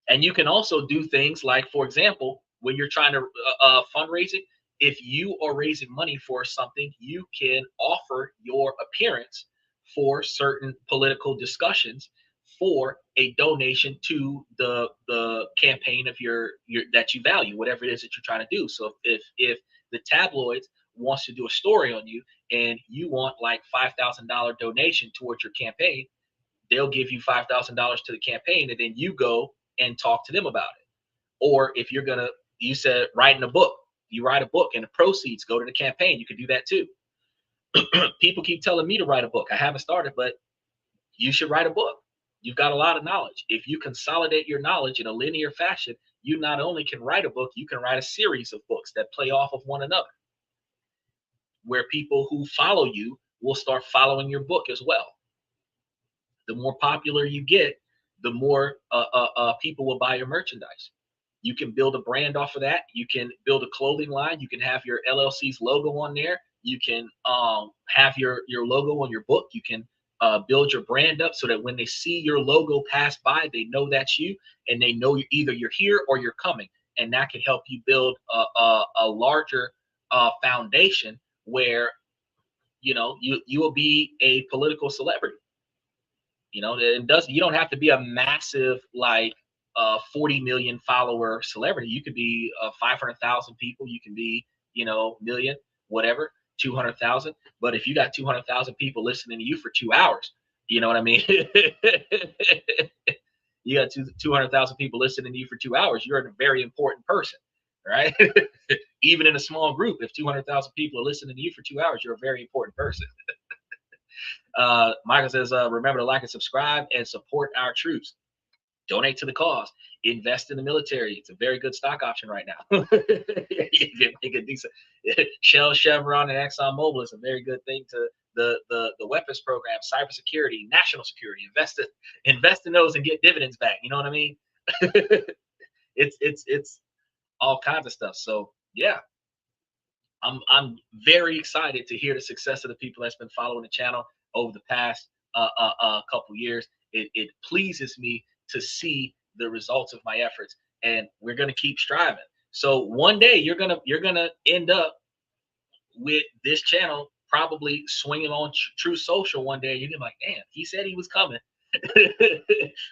And you can also do things like, for example, when you're trying to fundraising, if you are raising money for something, you can offer your appearance for certain political discussions for a donation to the campaign of your that you value, whatever it is that you're trying to do. So if the tabloids wants to do a story on you and you want like $5,000 donation towards your campaign, they'll give you $5,000 to the campaign, and then you go and talk to them about it. Or if you're gonna, you said writing a book, you write a book and the proceeds go to the campaign, you can do that too. People keep telling me to write a book. I haven't started, but you should write a book. You've got a lot of knowledge. If you consolidate your knowledge in a linear fashion, you not only can write a book, you can write a series of books that play off of one another, where people who follow you will start following your book as well. The more popular you get, the more people will buy your merchandise. You can build a brand off of that. You can build a clothing line. You can have your LLC's logo on there. You can have your logo on your book. You can build your brand up so that when they see your logo pass by, they know that's you, and they know either you're here or you're coming. And that can help you build a larger foundation where, you know, you will be a political celebrity. You know, you don't have to be a massive like 40 million follower celebrity. You could be 500,000 people. You can be, you know, million, whatever, 200,000. But if you got 200,000 people listening to you for 2 hours, you know what I mean? You got 200,000 people listening to you for 2 hours. You're a very important person, right? Even in a small group, if 200,000 people are listening to you for 2 hours, you're a very important person. Michael says, remember to like and subscribe and support our troops. Donate to the cause. Invest in the military. It's a very good stock option right now. You can make a decent. Shell, Chevron, and ExxonMobil is a very good thing to the weapons program, cybersecurity, national security. Invest in those and get dividends back. You know what I mean? It's all kinds of stuff. So yeah, I'm very excited to hear the success of the people that's been following the channel over the past couple years. It pleases me to see the results of my efforts, and we're going to keep striving. So one day you're gonna end up with this channel probably swinging on True Social one day. You're gonna be like, damn, he said he was coming.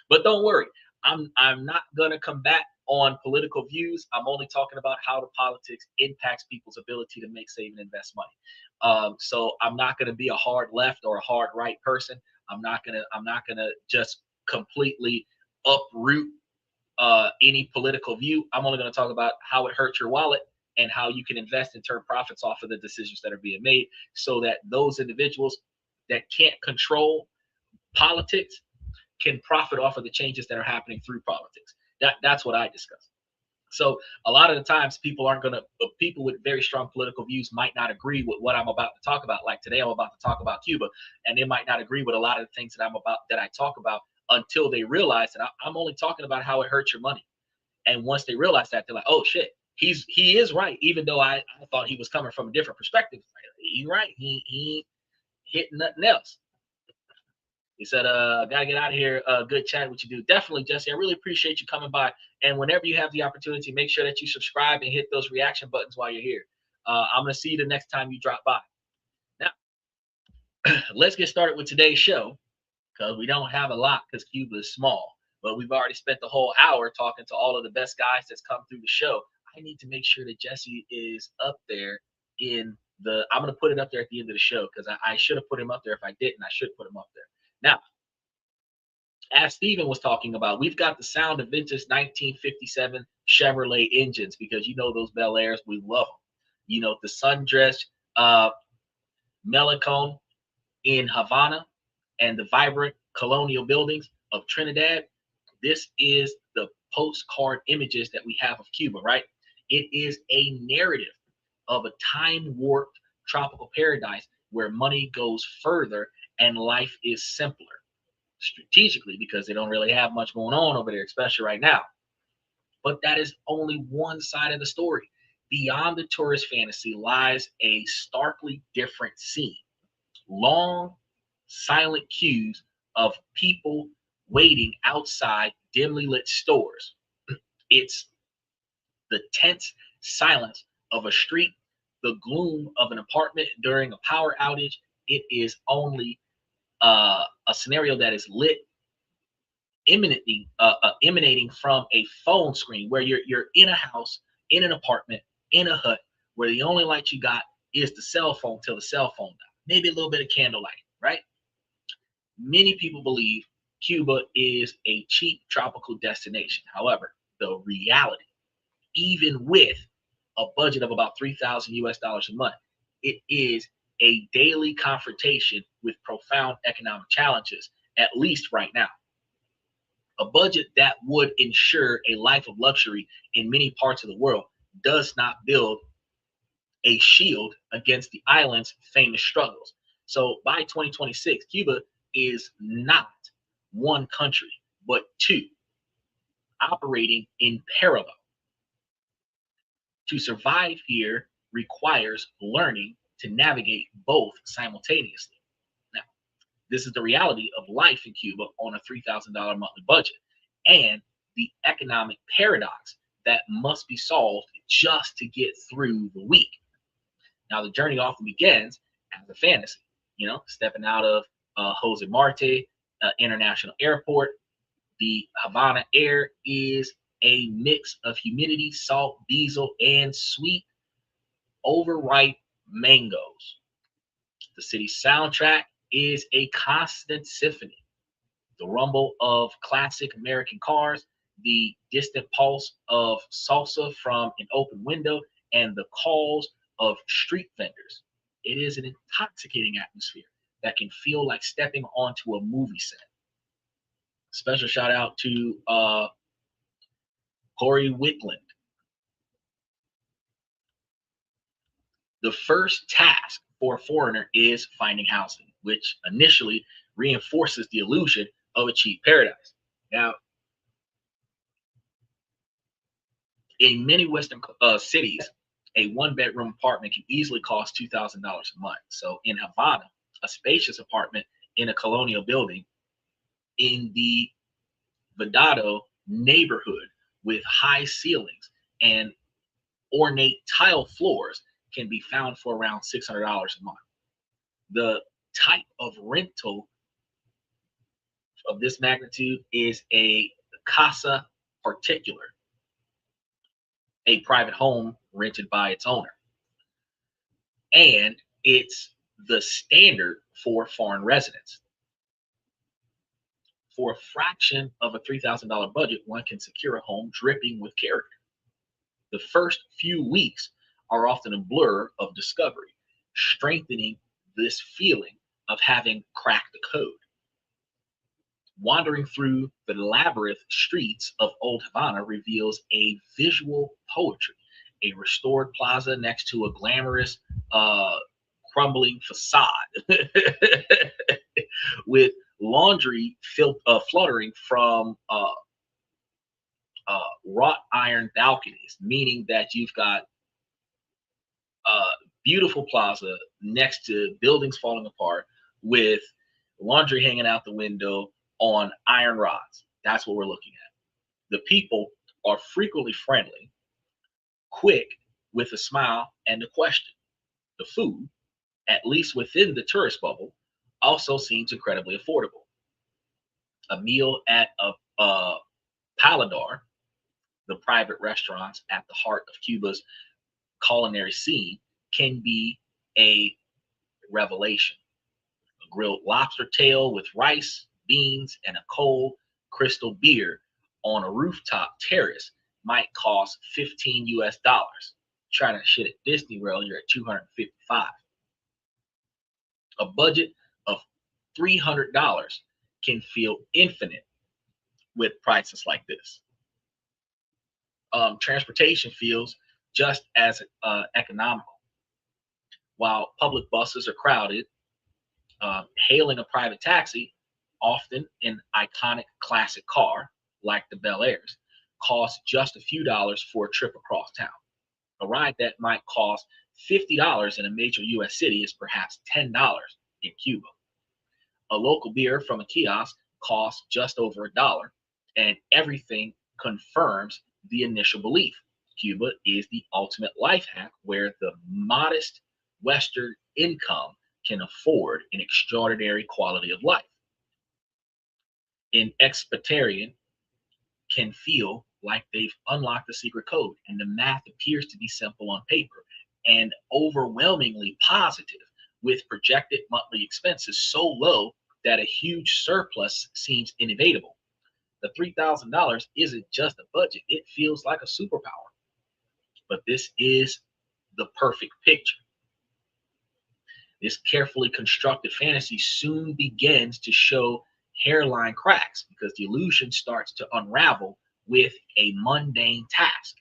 But don't worry, I'm not gonna combat on political views. I'm only talking about how the politics impacts people's ability to make, save, and invest money. So I'm not gonna be a hard left or a hard right person. I'm not gonna just completely uproot any political view. I'm only going to talk about how it hurts your wallet and how you can invest and turn profits off of the decisions that are being made, so that those individuals that can't control politics can profit off of the changes that are happening through politics. That's what I discuss. So a lot of the times people with very strong political views might not agree with what I'm about to talk about. Like today, I'm about to talk about Cuba, and they might not agree with a lot of the things that I talk about until they realize that I'm only talking about how it hurts your money. And once they realize that, they're like, oh shit, he is right, even though I thought he was coming from a different perspective. He's right. He hit nothing else. He said, gotta get out of here. Good chat with you, dude. Definitely, Jesse. I really appreciate you coming by. And whenever you have the opportunity, make sure that you subscribe and hit those reaction buttons while you're here. I'm gonna see you the next time you drop by. Now, let's get started with today's show, because we don't have a lot because Cuba is small. But we've already spent the whole hour talking to all of the best guys that's come through the show. I need to make sure that Jesse is up there in the. I'm going to put it up there at the end of the show, because I should have put him up there. If I didn't, I should put him up there. Now, as Steven was talking about, we've got the sound of vintage 1957 Chevrolet engines, because you know those Bel Airs, we love them. You know, the sundress Melicone in Havana and the vibrant colonial buildings of Trinidad. This is the postcard images that we have of Cuba, right? It is a narrative of a time-warped tropical paradise where money goes further and life is simpler, strategically, because they don't really have much going on over there, especially right now. But that is only one side of the story. Beyond the tourist fantasy lies a starkly different scene. Long, silent queues of people waiting outside dimly lit stores. It's the tense silence of a street, the gloom of an apartment during a power outage. It is only a scenario that is lit emanating from a phone screen, where you're in a house, in an apartment, in a hut, where the only light you got is the cell phone till the cell phone dies. Maybe a little bit of candlelight, right? Many people believe Cuba is a cheap tropical destination. However, the reality, even with a budget of about 3,000 US dollars a month, it is a daily confrontation with profound economic challenges, at least right now. A budget that would ensure a life of luxury in many parts of the world does not build a shield against the island's famous struggles. So by 2026, Cuba is not one country, but two, operating in parallel. To survive here requires learning to navigate both simultaneously. Now, this is the reality of life in Cuba on a $3,000 monthly budget, and the economic paradox that must be solved just to get through the week. Now, the journey often begins as a fantasy, stepping out of Jose Marte International Airport. The Havana air is a mix of humidity, salt, diesel, and sweet, overripe mangoes. The city's soundtrack is a constant symphony. The rumble of classic American cars, the distant pulse of salsa from an open window, and the calls of street vendors. It is an intoxicating atmosphere that can feel like stepping onto a movie set. Special shout out to Corey Wickland. The first task for a foreigner is finding housing, which initially reinforces the illusion of a cheap paradise. Now, in many Western cities, a one-bedroom apartment can easily cost $2,000 a month. So in Havana, a spacious apartment in a colonial building in the Vedado neighborhood with high ceilings and ornate tile floors can be found for around $600 a month. The type of rental of this magnitude is a casa particular, a private home rented by its owner. And it's the standard for foreign residents. For a fraction of a $3,000 budget, one can secure a home dripping with character. The first few weeks are often a blur of discovery, strengthening this feeling of having cracked the code. Wandering through the labyrinth streets of Old Havana reveals a visual poetry, a restored plaza next to a glamorous, crumbling facade with laundry fluttering from wrought iron balconies, meaning that you've got a beautiful plaza next to buildings falling apart with laundry hanging out the window on iron rods. That's what we're looking at. The people are frequently friendly, quick with a smile and a question. The food, at least within the tourist bubble, also seems incredibly affordable. A meal at a Paladar, the private restaurants at the heart of Cuba's culinary scene, can be a revelation. A grilled lobster tail with rice, beans, and a cold crystal beer on a rooftop terrace might cost 15 US dollars. Trying to shit at Disney World, you're at 255. A budget of $300 can feel infinite with prices like this. Transportation feels just as economical. While public buses are crowded, hailing a private taxi, often an iconic classic car like the Bel Airs, costs just a few dollars for a trip across town. A ride that might cost $50 in a major US city is perhaps $10 in Cuba. A local beer from a kiosk costs just over $1, and everything confirms the initial belief. Cuba is the ultimate life hack where the modest Western income can afford an extraordinary quality of life. An expatriate can feel like they've unlocked the secret code, and the math appears to be simple on paper and overwhelmingly positive, with projected monthly expenses so low that a huge surplus seems inevitable. The $3,000 isn't just a budget, it feels like a superpower. But this is the perfect picture. This carefully constructed fantasy soon begins to show hairline cracks because the illusion starts to unravel with a mundane task,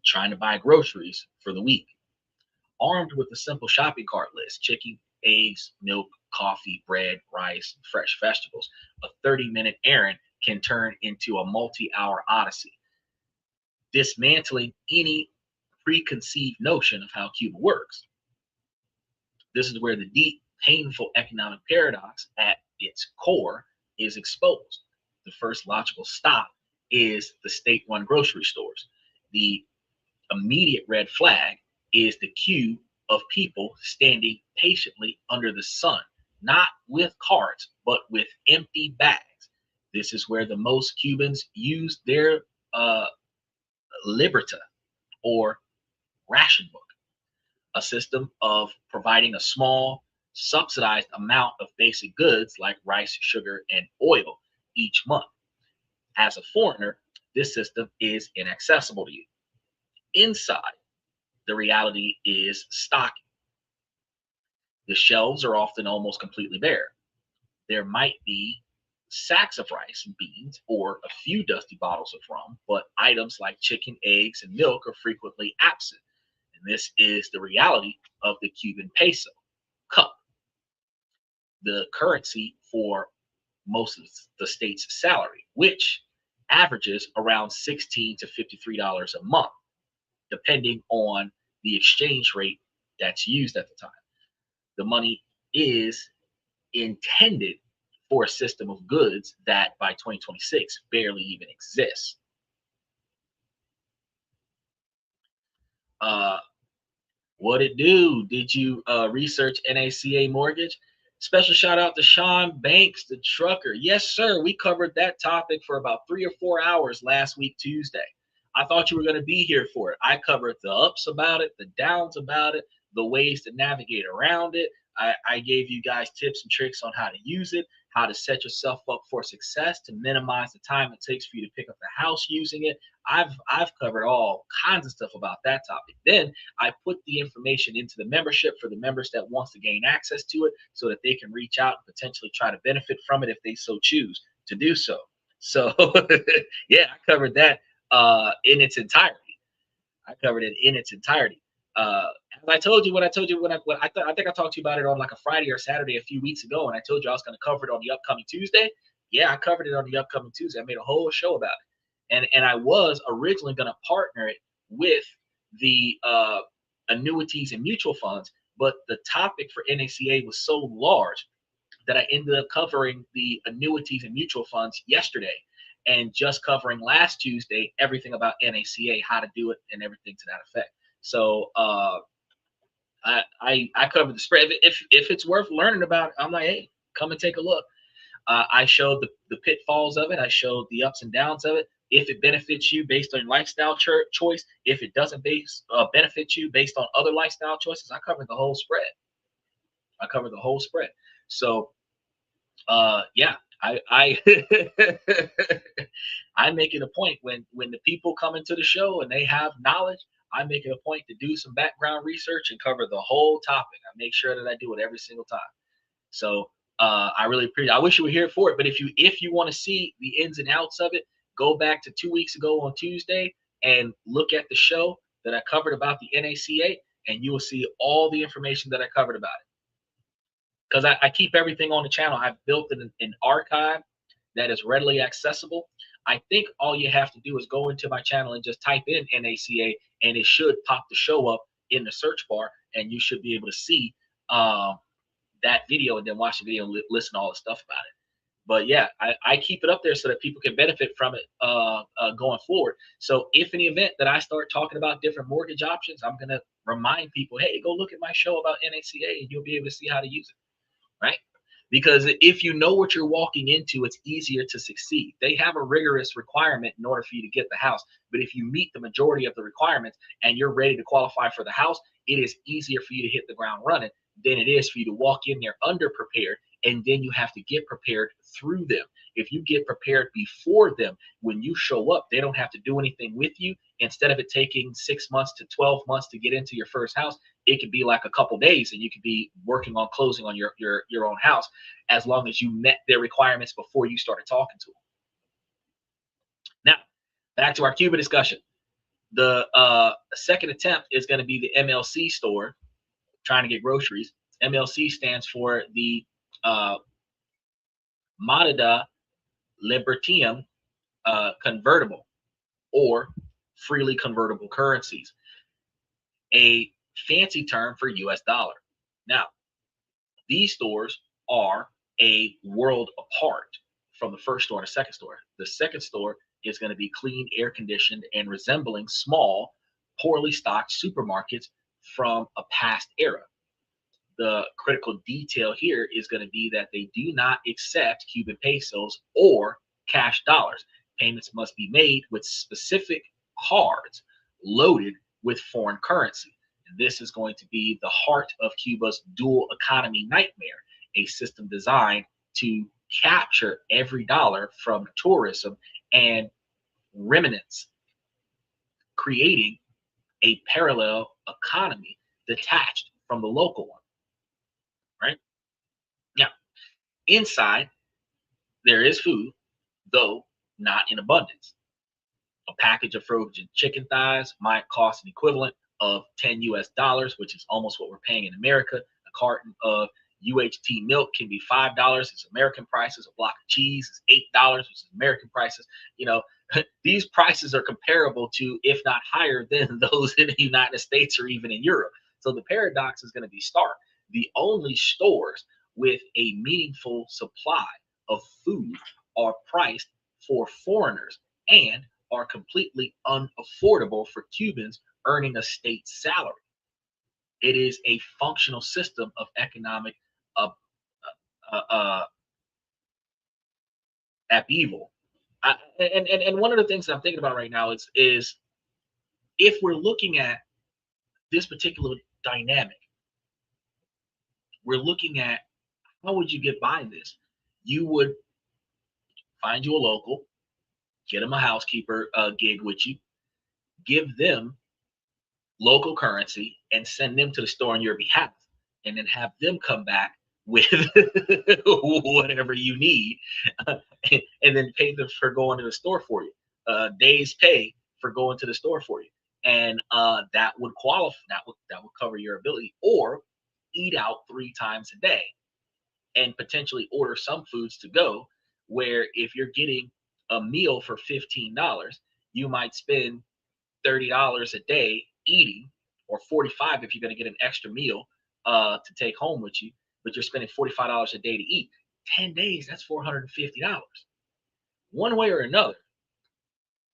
trying to buy groceries for the week. Armed with a simple shopping cart list, chicken, eggs, milk, coffee, bread, rice, and fresh vegetables, a 30-minute errand can turn into a multi-hour odyssey, dismantling any preconceived notion of how Cuba works. This is where the deep, painful economic paradox at its core is exposed. The first logical stop is the state-run grocery stores. The immediate red flag is the queue of people standing patiently under the sun, not with carts, but with empty bags. This is where the most Cubans use their Liberta or ration book, a system of providing a small, subsidized amount of basic goods like rice, sugar, and oil each month. As a foreigner, this system is inaccessible to you. Inside, the reality is stocking. The shelves are often almost completely bare. There might be sacks of rice and beans or a few dusty bottles of rum, but items like chicken, eggs, and milk are frequently absent. And this is the reality of the Cuban peso, cup, the currency for most of the state's salary, which averages around $16 to $53 a month, depending on the exchange rate that's used at the time. The money is intended for a system of goods that by 2026 barely even exists. What it do? Did you research NACA mortgage? Special shout out to Sean Banks, the trucker. Yes, sir. We covered that topic for about 3 or 4 hours last week, Tuesday. I thought you were going to be here for it. I covered the ups about it, the downs about it, the ways to navigate around it. I gave you guys tips and tricks on how to use it, how to set yourself up for success to minimize the time it takes for you to pick up the house using it. I've covered all kinds of stuff about that topic. Then I put the information into the membership for the members that wants to gain access to it so that they can reach out and potentially try to benefit from it if they so choose to do so. So yeah, I covered that in its entirety. I covered it in its entirety. As I told you, I think I talked to you about it on like a Friday or Saturday a few weeks ago, and I told you I was going to cover it on the upcoming Tuesday. Yeah, I covered it on the upcoming Tuesday. I made a whole show about it. And I was originally going to partner it with the annuities and mutual funds, but the topic for NACA was so large that I ended up covering the annuities and mutual funds yesterday, and just covering last Tuesday everything about NACA, how to do it, and everything to that effect. So I covered the spread. If it's worth learning about, I'm like, hey, come and take a look. I showed the pitfalls of it. I showed the ups and downs of it. If it benefits you based on your lifestyle choice, if it doesn't benefit you based on other lifestyle choices, I covered the whole spread. I covered the whole spread. So yeah, I I make it a point when the people come into the show and they have knowledge, I make it a point to do some background research and cover the whole topic. I make sure that I do it every single time. So I really appreciate. I wish you were here for it, but if you want to see the ins and outs of it, go back to 2 weeks ago on Tuesday and look at the show that I covered about the NACA, and you will see all the information that I covered about it. Because I keep everything on the channel. I've built an archive that is readily accessible. I think all you have to do is go into my channel and just type in NACA, and it should pop the show up in the search bar, and you should be able to see that video and then watch the video and listen to all the stuff about it. But yeah, I keep it up there so that people can benefit from it going forward. So if in the event that I start talking about different mortgage options, I'm going to remind people, hey, go look at my show about NACA and you'll be able to see how to use it. Right? Because if you know what you're walking into, it's easier to succeed. They have a rigorous requirement in order for you to get the house. But if you meet the majority of the requirements and you're ready to qualify for the house, it is easier for you to hit the ground running than it is for you to walk in there underprepared, and then you have to get prepared through them. If you get prepared before them, when you show up, they don't have to do anything with you. Instead of it taking 6 months to 12 months to get into your first house, it could be like a couple days, and you could be working on closing on your own house, as long as you met their requirements before you started talking to them. Now, back to our Cuba discussion. The second attempt is going to be the MLC store, trying to get groceries. MLC stands for the Moneda Libertium convertible, or freely convertible currencies, a fancy term for US dollar. Now, these stores are a world apart from the first store and the second store. The second store is going to be clean, air conditioned, and resembling small, poorly stocked supermarkets from a past era. The critical detail here is going to be that they do not accept Cuban pesos or cash dollars. Payments must be made with specific cards loaded with foreign currency. And this is going to be the heart of Cuba's dual economy nightmare, a system designed to capture every dollar from tourism and remittance, creating a parallel economy detached from the local one. Right? Now, inside, there is food, though not in abundance. A package of frozen chicken thighs might cost an equivalent of 10 US dollars, which is almost what we're paying in America. A carton of UHT milk can be $5. It's American prices. A block of cheese is $8, which is American prices. You know, these prices are comparable to, if not higher than, those in the United States or even in Europe. So the paradox is going to be stark. The only stores with a meaningful supply of food are priced for foreigners and are completely unaffordable for Cubans earning a state salary. It is a functional system of economic upheaval. And one of the things that I'm thinking about right now is if we're looking at this particular dynamic, we're looking at how would you get by this? You would find you a local, get them a housekeeper gig with you, give them local currency, and send them to the store on your behalf, and then have them come back with whatever you need, and then pay them for going to the store for you. Days pay for going to the store for you, and that would qualify. That would cover your ability, or eat out 3 times a day, and potentially order some foods to go. Where if you're getting a meal for $15, you might spend $30 a day eating, or 45 if you're going to get an extra meal to take home with you, but you're spending $45 a day to eat. 10 days, that's $450. One way or another,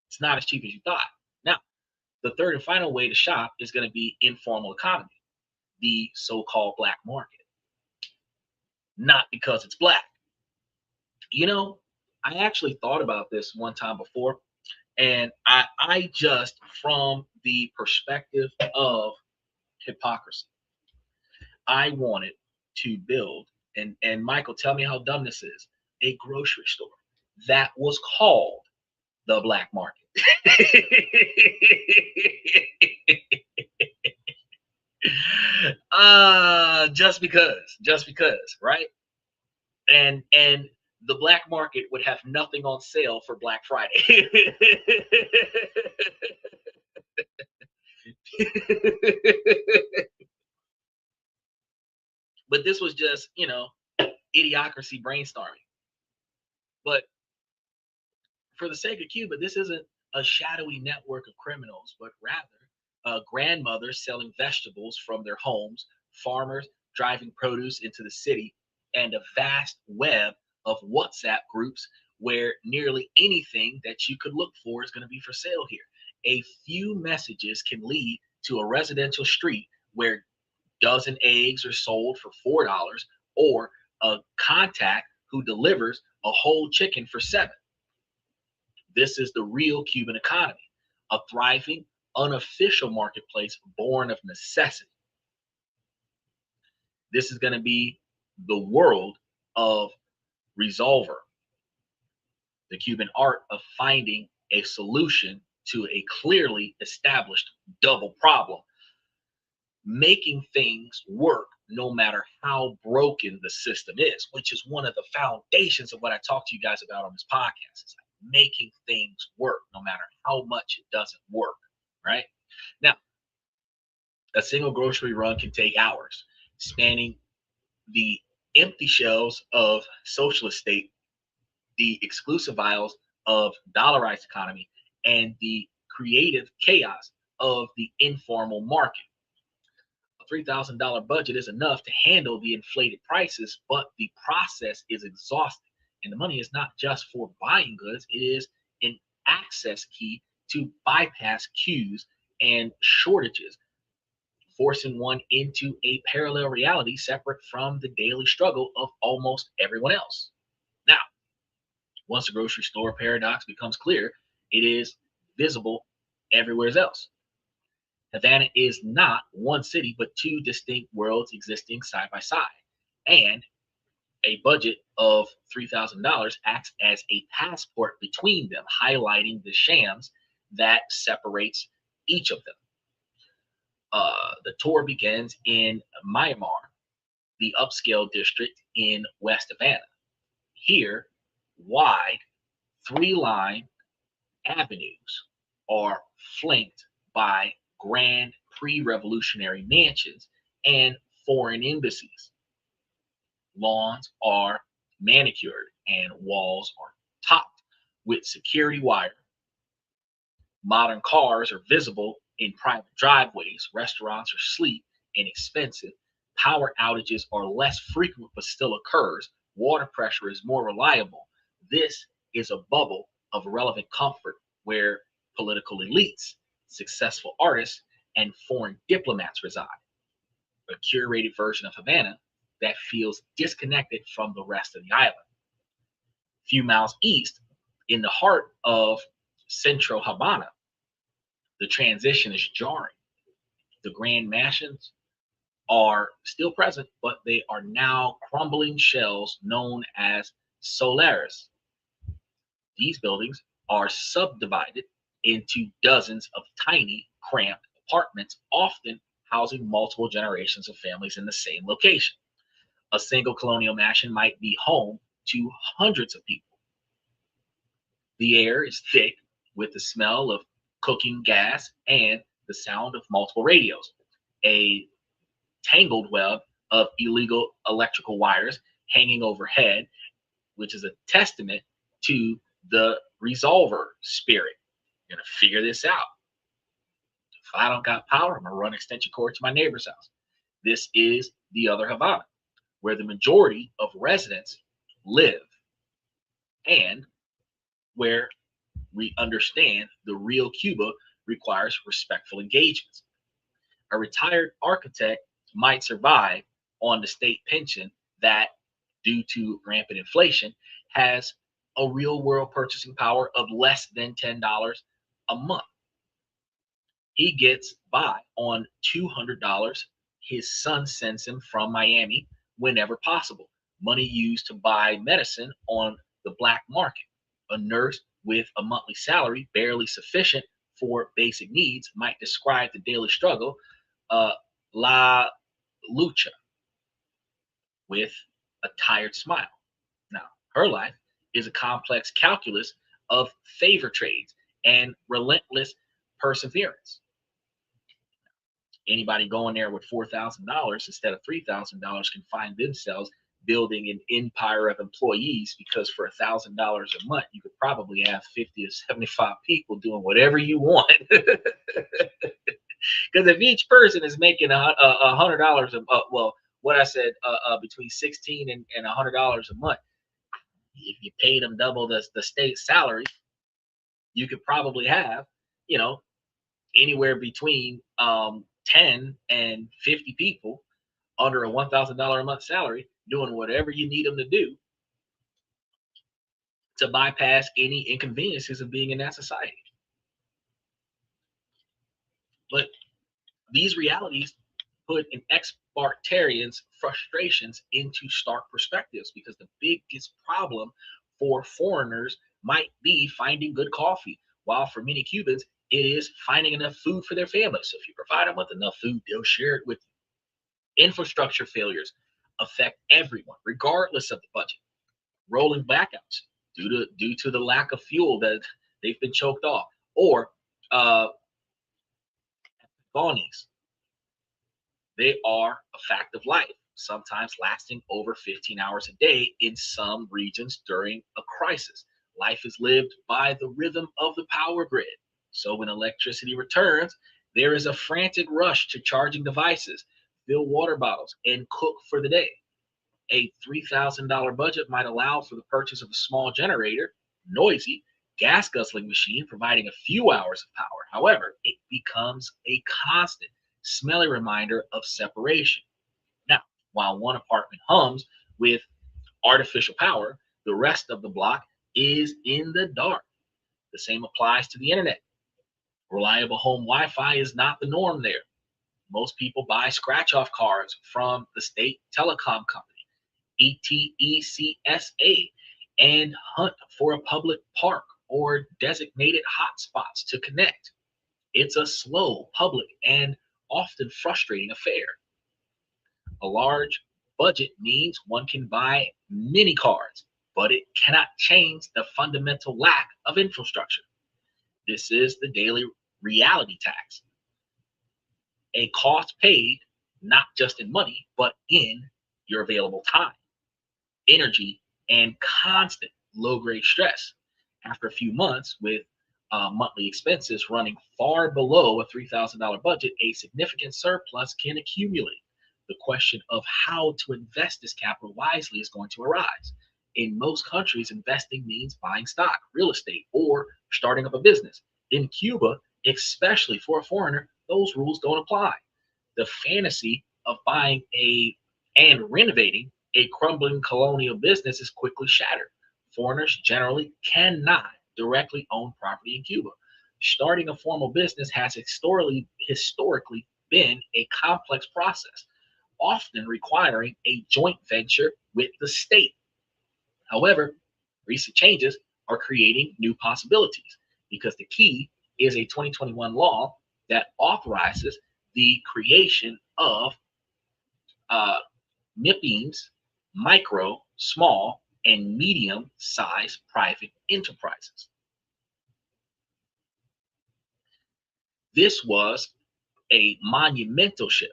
it's not as cheap as you thought. Now, the third and final way to shop is going to be informal economy, the so-called black market. Not because it's black. You know, I actually thought about this one time before, and I just, from the perspective of hypocrisy, I wanted to build, and Michael, tell me how dumb this is, a grocery store that was called the black market. Just because, right? And the black market would have nothing on sale for Black Friday. But this was just, idiocracy brainstorming. But for the sake of Cuba, this isn't a shadowy network of criminals, but rather grandmothers selling vegetables from their homes, farmers driving produce into the city, and a vast web of WhatsApp groups where nearly anything that you could look for is going to be for sale here. A few messages can lead to a residential street where dozen eggs are sold for $4, or a contact who delivers a whole chicken for $7. This is the real Cuban economy, a thriving, unofficial marketplace born of necessity. This is going to be the world of Resolver, the Cuban art of finding a solution to a clearly established double problem, making things work no matter how broken the system is, which is one of the foundations of what I talk to you guys about on this podcast. It's like making things work no matter how much it doesn't work, right? Now, a single grocery run can take hours, spanning the empty shelves of socialist state, the exclusive aisles of dollarized economy, and the creative chaos of the informal market. A $3,000 budget is enough to handle the inflated prices, but the process is exhausting. And the money is not just for buying goods, it is an access key to bypass queues and shortages, forcing one into a parallel reality separate from the daily struggle of almost everyone else. Now, once the grocery store paradox becomes clear, it is visible everywhere else. Havana is not one city, but two distinct worlds existing side by side. And a budget of $3,000 acts as a passport between them, highlighting the shams that separates each of them. The tour begins in Myanmar, the upscale district in West Havana. Here, wide, three-line avenues are flanked by grand pre-revolutionary mansions and foreign embassies. Lawns are manicured and walls are topped with security wire. Modern cars are visible in private driveways. Restaurants are sleek and expensive. Power outages are less frequent but still occurs. Water pressure is more reliable. This is a bubble of relevant comfort where political elites, successful artists, and foreign diplomats reside. A curated version of Havana that feels disconnected from the rest of the island. A few miles east, in the heart of Central Havana, the transition is jarring. The grand mansions are still present, but they are now crumbling shells known as solares. These buildings are subdivided into dozens of tiny, cramped apartments, often housing multiple generations of families in the same location. A single colonial mansion might be home to hundreds of people. The air is thick with the smell of cooking gas and the sound of multiple radios. A tangled web of illegal electrical wires hanging overhead, which is a testament to the resolver spirit. You're gonna figure this out. If I don't got power, I'm gonna run extension cord to my neighbor's house. This is the other Havana, where the majority of residents live, and where we understand the real Cuba requires respectful engagements. A retired architect might survive on the state pension that, due to rampant inflation, has a real world purchasing power of less than $10 a month. He gets by on $200 his son sends him from Miami whenever possible. Money used to buy medicine on the black market. A nurse with a monthly salary barely sufficient for basic needs might describe the daily struggle, la lucha, with a tired smile. Now, her life is a complex calculus of favor trades and relentless perseverance. Anybody going there with $4,000 instead of $3,000 can find themselves building an empire of employees, because for $1,000 a month, you could probably have 50 or 75 people doing whatever you want. Because if each person is making $100 well, what I said, between 16 and $100 a month, if you paid them double the state salary, you could probably have, anywhere between 10 and 50 people under a $1,000 a month salary doing whatever you need them to do to bypass any inconveniences of being in that society. But these realities put an ex-Spartarian's frustrations into stark perspectives, because the biggest problem for foreigners might be finding good coffee, while for many Cubans, it is finding enough food for their family. So if you provide them with enough food, they'll share it with you. Infrastructure failures affect everyone, regardless of the budget. Rolling blackouts due to the lack of fuel that they've been choked off, or bounties. They are a fact of life, sometimes lasting over 15 hours a day in some regions during a crisis. Life is lived by the rhythm of the power grid. So when electricity returns, there is a frantic rush to charging devices, fill water bottles, and cook for the day. A $3,000 budget might allow for the purchase of a small generator, noisy, gas guzzling machine providing a few hours of power. However, it becomes a constant, smelly reminder of separation. Now, while one apartment hums with artificial power, the rest of the block is in the dark. The same applies to the internet. Reliable home Wi-Fi is not the norm there. Most people buy scratch-off cards from the state telecom company, ETECSA, and hunt for a public park or designated hotspots to connect. It's a slow, public, and often frustrating affair. A large budget means one can buy many cards, but it cannot change the fundamental lack of infrastructure. This is the daily reality tax, a cost paid not just in money, but in your available time, energy, and constant low-grade stress. After a few months with monthly expenses running far below a $3,000 budget, a significant surplus can accumulate. The question of how to invest this capital wisely is going to arise. In most countries, investing means buying stock, real estate, or starting up a business. In Cuba, especially for a foreigner, those rules don't apply. The fantasy of buying and renovating a crumbling colonial business is quickly shattered. Foreigners generally cannot directly own property in Cuba. Starting a formal business has historically been a complex process, often requiring a joint venture with the state. However, recent changes are creating new possibilities, because the key is a 2021 law that authorizes the creation of MIPIMs, micro, small, and medium-sized private enterprises. This was a monumental shift,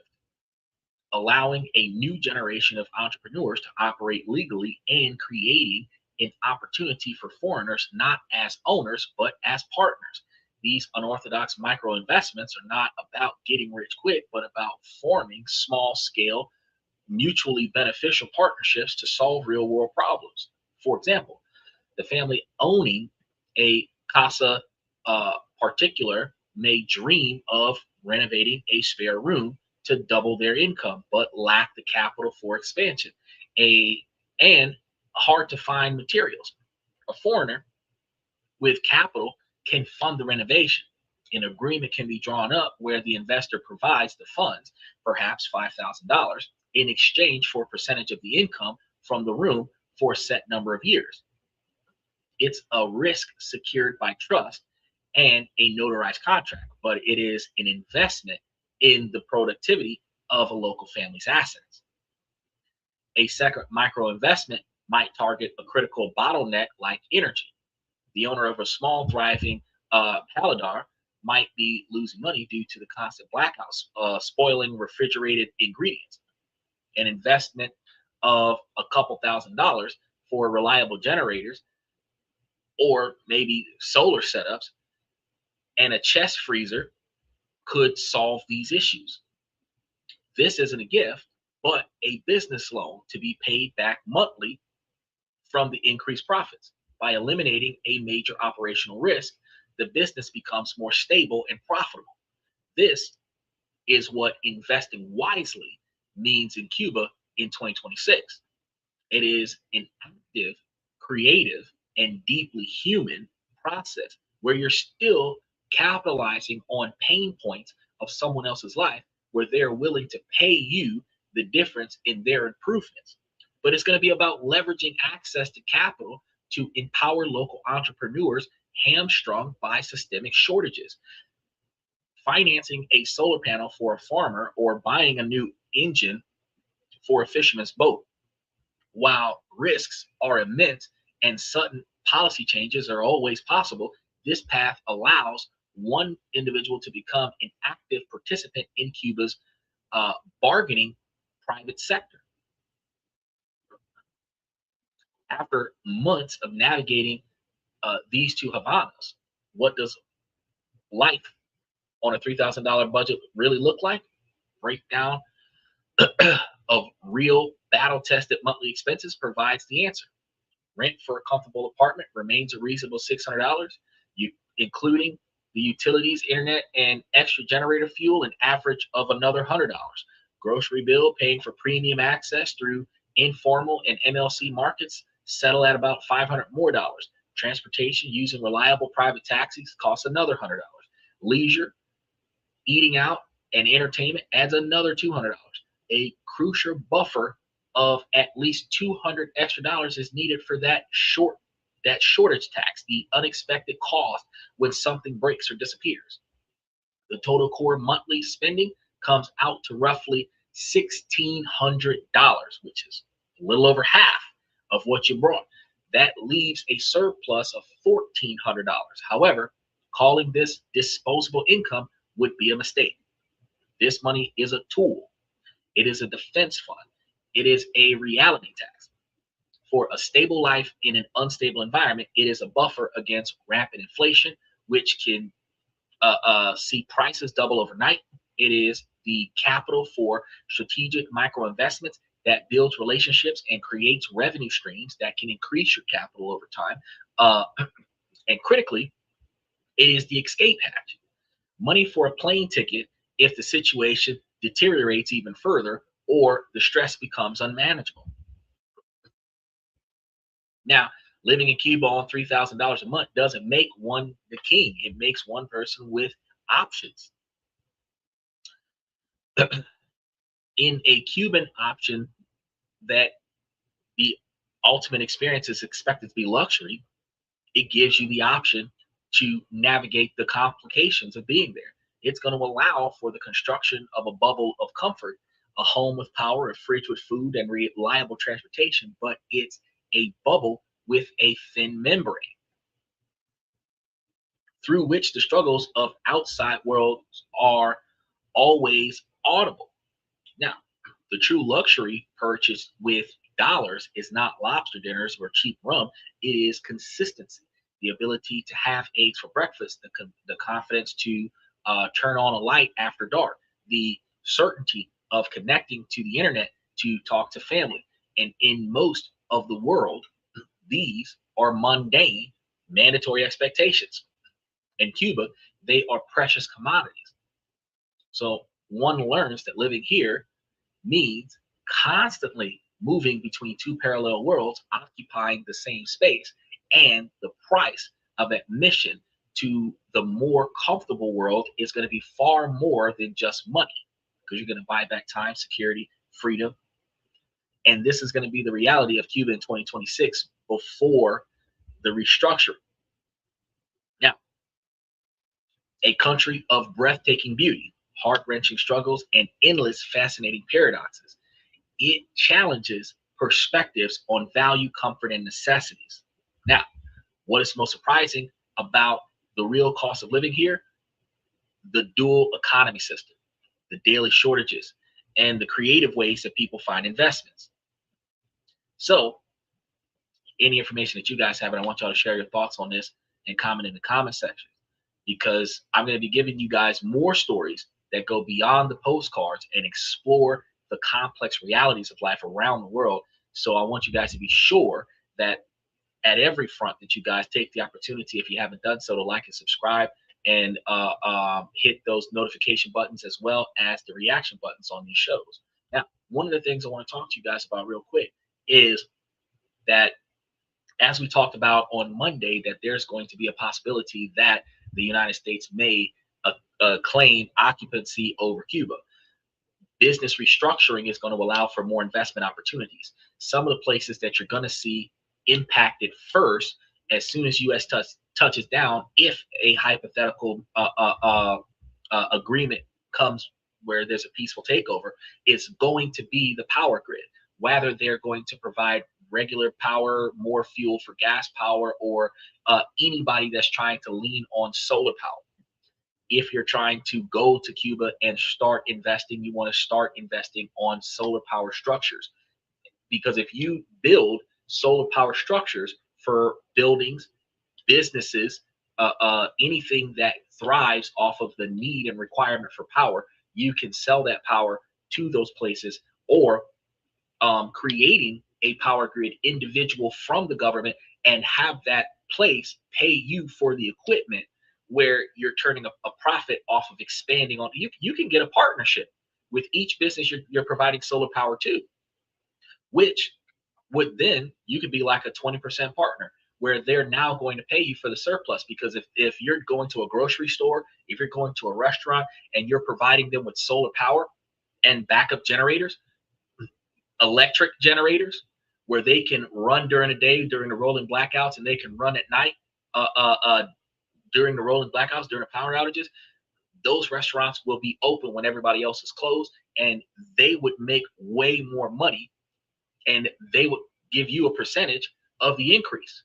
allowing a new generation of entrepreneurs to operate legally and creating an opportunity for foreigners not as owners but as partners. These unorthodox micro investments are not about getting rich quick, but about forming small scale, mutually beneficial partnerships to solve real world problems. For example, the family owning a casa particular may dream of renovating a spare room to double their income, but lack the capital for expansion. A and hard to find materials. A foreigner with capital can fund the renovation. An agreement can be drawn up where the investor provides the funds, perhaps $5,000, in exchange for a percentage of the income from the room for a set number of years. It's a risk secured by trust and a notarized contract, but it is an investment in the productivity of a local family's assets. A second micro investment might target a critical bottleneck like energy. The owner of a small, thriving paladar might be losing money due to the constant blackouts, spoiling refrigerated ingredients. An investment of a couple $1,000s for reliable generators or maybe solar setups and a chest freezer could solve these issues. This isn't a gift, but a business loan to be paid back monthly from the increased profits. By eliminating a major operational risk, the business becomes more stable and profitable. This is what investing wisely means in Cuba in 2026. It is an active, creative, and deeply human process where you're still capitalizing on pain points of someone else's life, where they're willing to pay you the difference in their improvements. But it's going to be about leveraging access to capital to empower local entrepreneurs hamstrung by systemic shortages. Financing a solar panel for a farmer or buying a new engine for a fisherman's boat. While risks are immense and sudden policy changes are always possible, this path allows one individual to become an active participant in Cuba's bargaining private sector. After months of navigating these two Havanas, what does life on a $3,000 budget really look like? Breakdown of real battle tested monthly expenses provides the answer. Rent for a comfortable apartment remains a reasonable $600, including the utilities, internet, and extra generator fuel, an average of another $100. Grocery bill, paying for premium access through informal and MLC markets, settle at about $500 more. Transportation using reliable private taxis costs another $100. Leisure, eating out, and entertainment adds another $200. A crucial buffer of at least $200 extra is needed for that shortage tax, the unexpected cost when something breaks or disappears. The total core monthly spending comes out to roughly $1,600, which is a little over half of what you brought. That leaves a surplus of $1,400. However, calling this disposable income would be a mistake. This money is a tool. It is a defense fund. It is a reality tax. For a stable life in an unstable environment, it is a buffer against rampant inflation, which can see prices double overnight. It is the capital for strategic micro investments that builds relationships and creates revenue streams that can increase your capital over time. And critically, it is the escape hatch. Money for a plane ticket if the situation deteriorates even further or the stress becomes unmanageable. Now, living in Cuba on $3,000 a month doesn't make one the king. It makes one person with options. In a Cuban option that the ultimate experience is expected to be luxury, it gives you the option to navigate the complications of being there. It's going to allow for the construction of a bubble of comfort, a home with power, a fridge with food, and reliable transportation, but it's a bubble with a thin membrane through which the struggles of outside worlds are always audible. Now, the true luxury purchased with dollars is not lobster dinners or cheap rum. It is consistency, the ability to have eggs for breakfast, the confidence to turn on a light after dark, the certainty of connecting to the internet to talk to family. And in most of the world, these are mundane, mandatory expectations. In Cuba, they are precious commodities. So one learns that living here means constantly moving between two parallel worlds, occupying the same space, and the price of admission to the more comfortable world is going to be far more than just money, because you're going to buy back time, security, freedom. And this is going to be the reality of Cuba in 2026 before the restructuring. Now, a country of breathtaking beauty, heart-wrenching struggles, and endless fascinating paradoxes. It challenges perspectives on value, comfort, and necessities. Now, what is most surprising about the real cost of living here? The dual economy system, the daily shortages, and the creative ways that people find investments. So, any information that you guys have, and I want y'all to share your thoughts on this and comment in the comment section, because I'm going to be giving you guys more stories that go beyond the postcards and explore the complex realities of life around the world. So I want you guys to be sure that at every front that you guys take the opportunity, if you haven't done so, to like and subscribe and hit those notification buttons as well as the reaction buttons on these shows. Now, one of the things I want to talk to you guys about real quick is that, as we talked about on Monday, that there's going to be a possibility that the United States may claim occupancy over Cuba. Business restructuring is going to allow for more investment opportunities. Some of the places that you're going to see impacted first, as soon as U.S. touches down, if a hypothetical agreement comes where there's a peaceful takeover, is going to be the power grid. Whether they're going to provide regular power, more fuel for gas power, or anybody that's trying to lean on solar power. If you're trying to go to Cuba and start investing, you want to start investing on solar power structures. Because if you build solar power structures for buildings, businesses, anything that thrives off of the need and requirement for power, you can sell that power to those places, or creating a power grid individual from the government and have that place pay you for the equipment, where you're turning a profit off of expanding on. You can get a partnership with each business you're providing solar power to, which would then, you could be like a 20% partner, where they're now going to pay you for the surplus. Because if you're going to a grocery store, if you're going to a restaurant and you're providing them with solar power and backup generators, electric generators, where they can run during the day during the rolling blackouts, and they can run at night during the rolling blackouts, during the power outages, those restaurants will be open when everybody else is closed, and they would make way more money, and they would give you a percentage of the increase,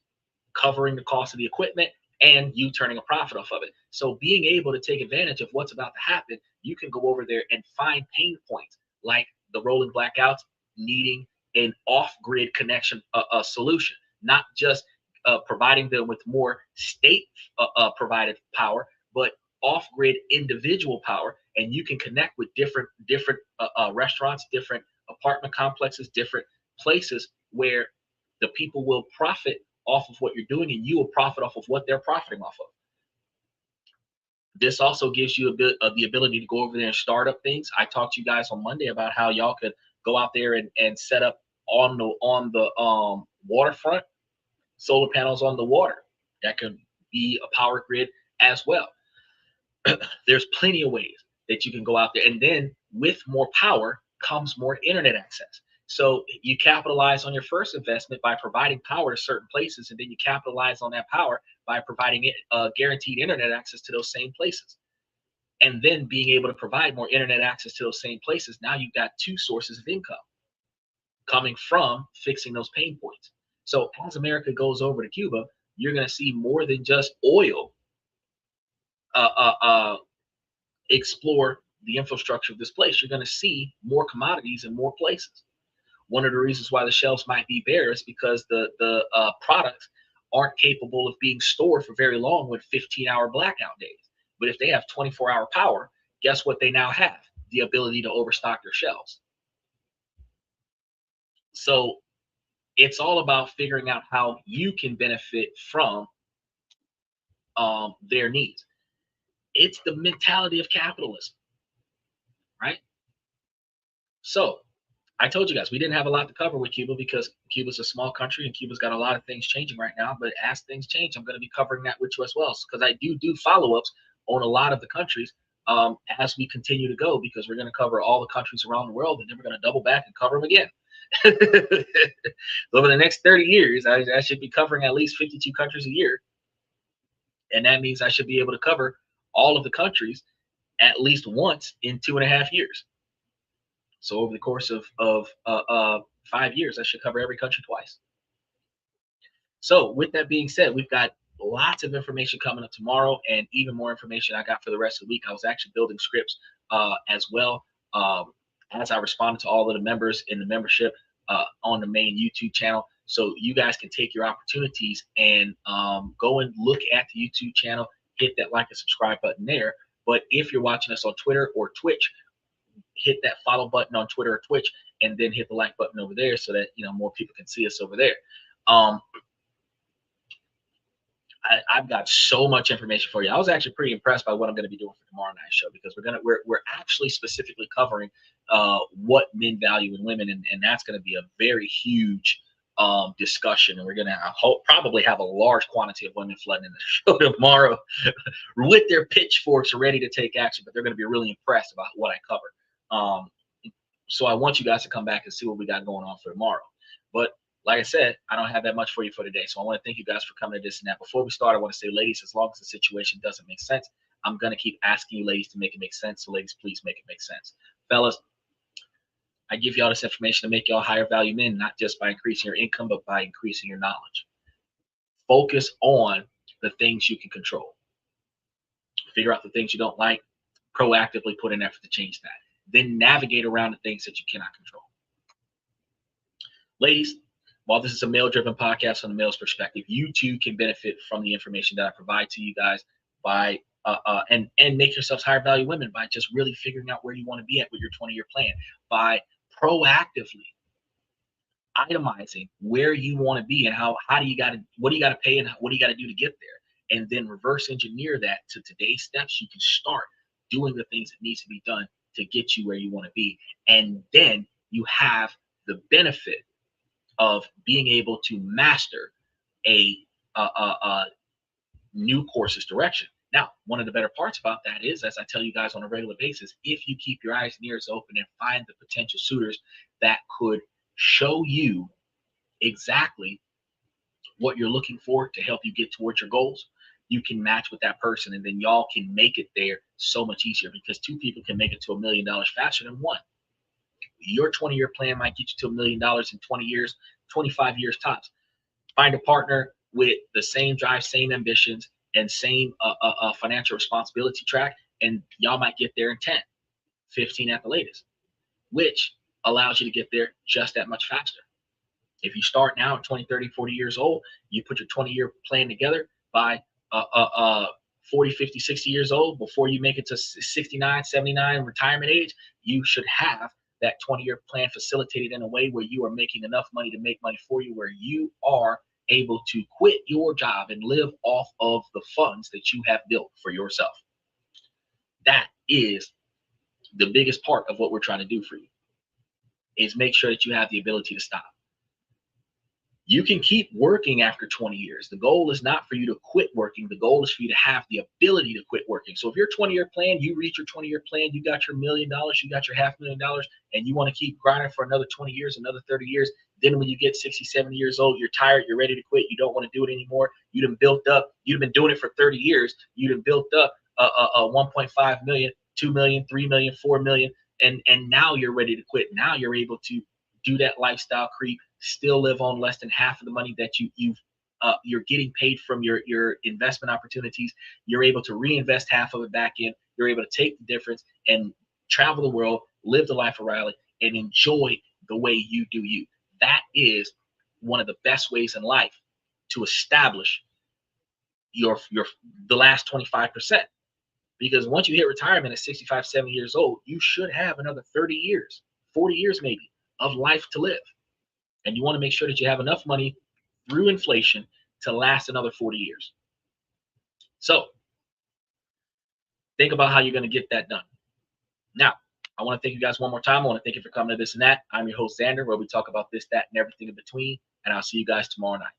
covering the cost of the equipment and you turning a profit off of it. So being able to take advantage of what's about to happen, you can go over there and find pain points like the rolling blackouts needing an off-grid connection solution, not just providing them with more state provided power, but off-grid individual power. And you can connect with different restaurants, different apartment complexes, different places where the people will profit off of what you're doing, and you will profit off of what they're profiting off of. This also gives you a bit of the ability to go over there and start up things. I talked to you guys on Monday about how y'all could go out there and set up on the waterfront solar panels on the water. That could be a power grid as well. There's plenty of ways that you can go out there, and then with more power comes more internet access. So you capitalize on your first investment by providing power to certain places, and then you capitalize on that power by providing it guaranteed internet access to those same places. And then being able to provide more internet access to those same places, now you've got two sources of income coming from fixing those pain points. So as America goes over to Cuba, you're going to see more than just oil explore the infrastructure of this place. You're going to see more commodities in more places. One of the reasons why the shelves might be bare is because the products aren't capable of being stored for very long with 15-hour blackout days. But if they have 24-hour power, guess what they now have? The ability to overstock their shelves. So it's all about figuring out how you can benefit from their needs. It's the mentality of capitalism, right? So I told you guys we didn't have a lot to cover with Cuba because Cuba's a small country and Cuba's got a lot of things changing right now. But as things change, I'm going to be covering that with you as well, because I do follow-ups on a lot of the countries as we continue to go, because we're going to cover all the countries around the world, and then we're going to double back and cover them again. Over the next 30 years, I should be covering at least 52 countries a year. And that means I should be able to cover all of the countries at least once in 2.5 years. So over the course of 5 years, I should cover every country twice. So with that being said, we've got lots of information coming up tomorrow, and even more information I got for the rest of the week. I was actually building scripts as well as I responded to all of the members in the membership on the main YouTube channel. So you guys can take your opportunities and go and look at the YouTube channel, hit that like and subscribe button there. But if you're watching us on Twitter or Twitch, hit that follow button on Twitter or Twitch, and then hit the like button over there so that more people can see us over there. I've got so much information for you. I was actually pretty impressed by what I'm going to be doing for tomorrow night's show, because we're actually specifically covering what men value in women, and that's going to be a very huge discussion, and we're going to probably have a large quantity of women flooding in the show tomorrow with their pitchforks ready to take action, but they're going to be really impressed about what I cover. So I want you guys to come back and see what we got going on for tomorrow. But like I said, I don't have that much for you for today. So I want to thank you guys for coming to this and that. Before we start, I want to say, ladies, as long as the situation doesn't make sense, I'm going to keep asking you ladies to make it make sense. So ladies, please make it make sense. Fellas, I give y'all this information to make y'all higher value men, not just by increasing your income, but by increasing your knowledge. Focus on the things you can control. Figure out the things you don't like, proactively put in effort to change that. Then navigate around the things that you cannot control. Ladies, while this is a male-driven podcast from the male's perspective, you too can benefit from the information that I provide to you guys by and make yourselves higher value women by just really figuring out where you want to be at with your 20-year plan, by proactively itemizing where you want to be and what do you got to pay and what do you got to do to get there, and then reverse engineer that to today's steps. You can start doing the things that needs to be done to get you where you want to be, and then you have the benefit of being able to master a new course's direction. Now, one of the better parts about that is, as I tell you guys on a regular basis, if you keep your eyes and ears open and find the potential suitors that could show you exactly what you're looking for to help you get towards your goals, you can match with that person, and then y'all can make it there so much easier, because two people can make it to $1 million faster than one. Your 20-year plan might get you to $1 million in 20 years, 25 years tops. Find a partner with the same drive, same ambitions, and same financial responsibility track, and y'all might get there in 10, 15 at the latest, which allows you to get there just that much faster. If you start now at 20, 30, 40 years old, you put your 20-year plan together by 40, 50, 60 years old, before you make it to 69, 79 retirement age, you should have that 20-year plan facilitated in a way where you are making enough money to make money for you, where you are able to quit your job and live off of the funds that you have built for yourself. That is the biggest part of what we're trying to do for you, is make sure that you have the ability to stop. You can keep working after 20 years. The goal is not for you to quit working. The goal is for you to have the ability to quit working. So if your 20-year plan, you reach your 20-year plan, you got your $1 million, you got your $500,000, and you want to keep grinding for another 20 years, another 30 years, then when you get 60, 70 years old, you're tired, you're ready to quit, you don't want to do it anymore. You done built up, you've been doing it for 30 years, you done built up a 1.5 million, 2 million, 3 million, 4 million, and now you're ready to quit. Now you're able to do that lifestyle creep, still live on less than half of the money that you're getting paid from your investment opportunities. You're able to reinvest half of it back in. You're able to take the difference and travel the world, live the life of Riley, and enjoy the way you do you. That is one of the best ways in life to establish the last 25%. Because once you hit retirement at 65, 70 years old, you should have another 30 years, 40 years maybe, of life to live. And you want to make sure that you have enough money through inflation to last another 40 years. So think about how you're going to get that done. Now, I want to thank you guys one more time. I want to thank you for coming to This and That. I'm your host, Xander, where we talk about this, that, and everything in between. And I'll see you guys tomorrow night.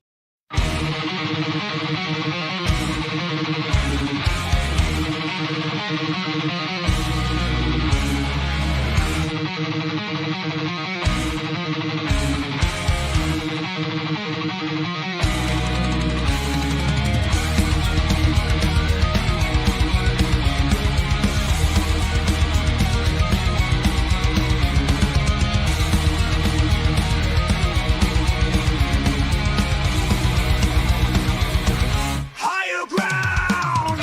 Higher ground.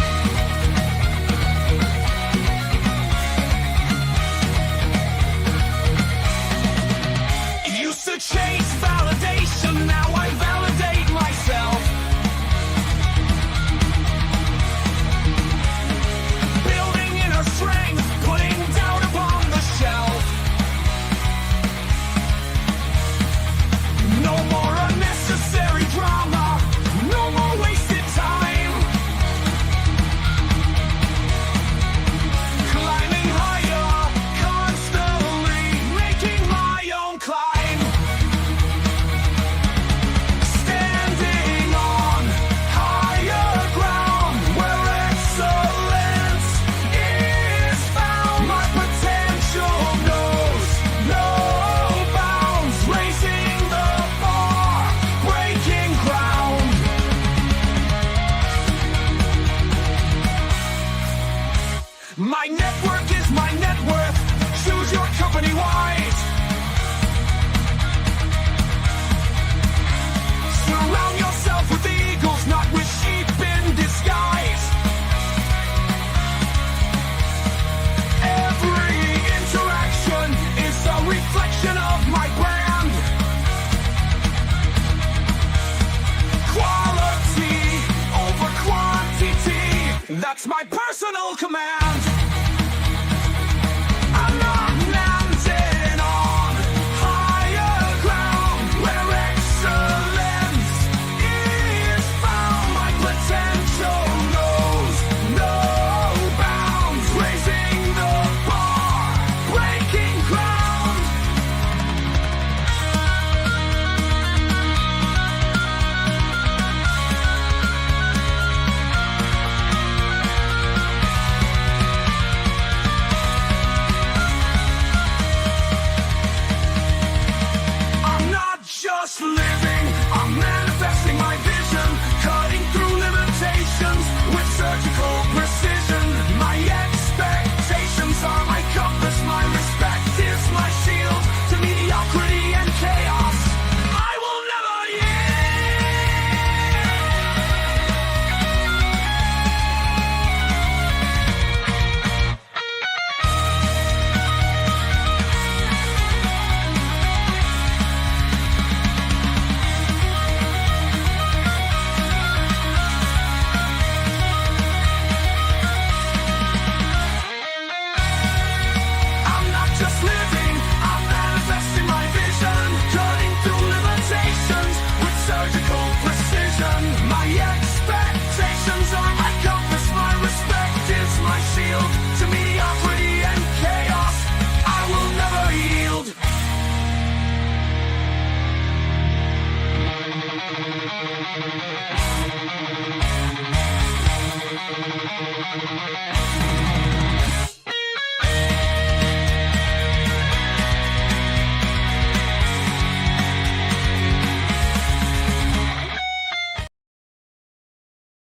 Used to chase validation, now I validate myself. Building inner strength, putting doubt upon the shelf. No more unnecessary drama, no more wasted time. Climbing higher, constantly making my own climb. Standing on higher ground where excellence is found. My potential knows no bounds, raising the bar, breaking ground. My network is my net worth. Choose your company wise. Surround yourself with eagles, not with sheep in disguise. Every interaction is a reflection of my brand. Quality over quantity, that's my personal command. I'm not landing on higher ground where excellence is found. My potential knows no bounds, raising the bar, breaking ground. I'm not just living, I'm manifesting my vision, cutting through limitations with surgical precision. My expectations are my compass, my respect is my shield to mediocrity and chaos. I will never I'm not just living, I'm manifesting my vision, cutting through limitations with surgical precision. My expectations are my compass, my respect is my shield to mediocrity and chaos. I will never yield.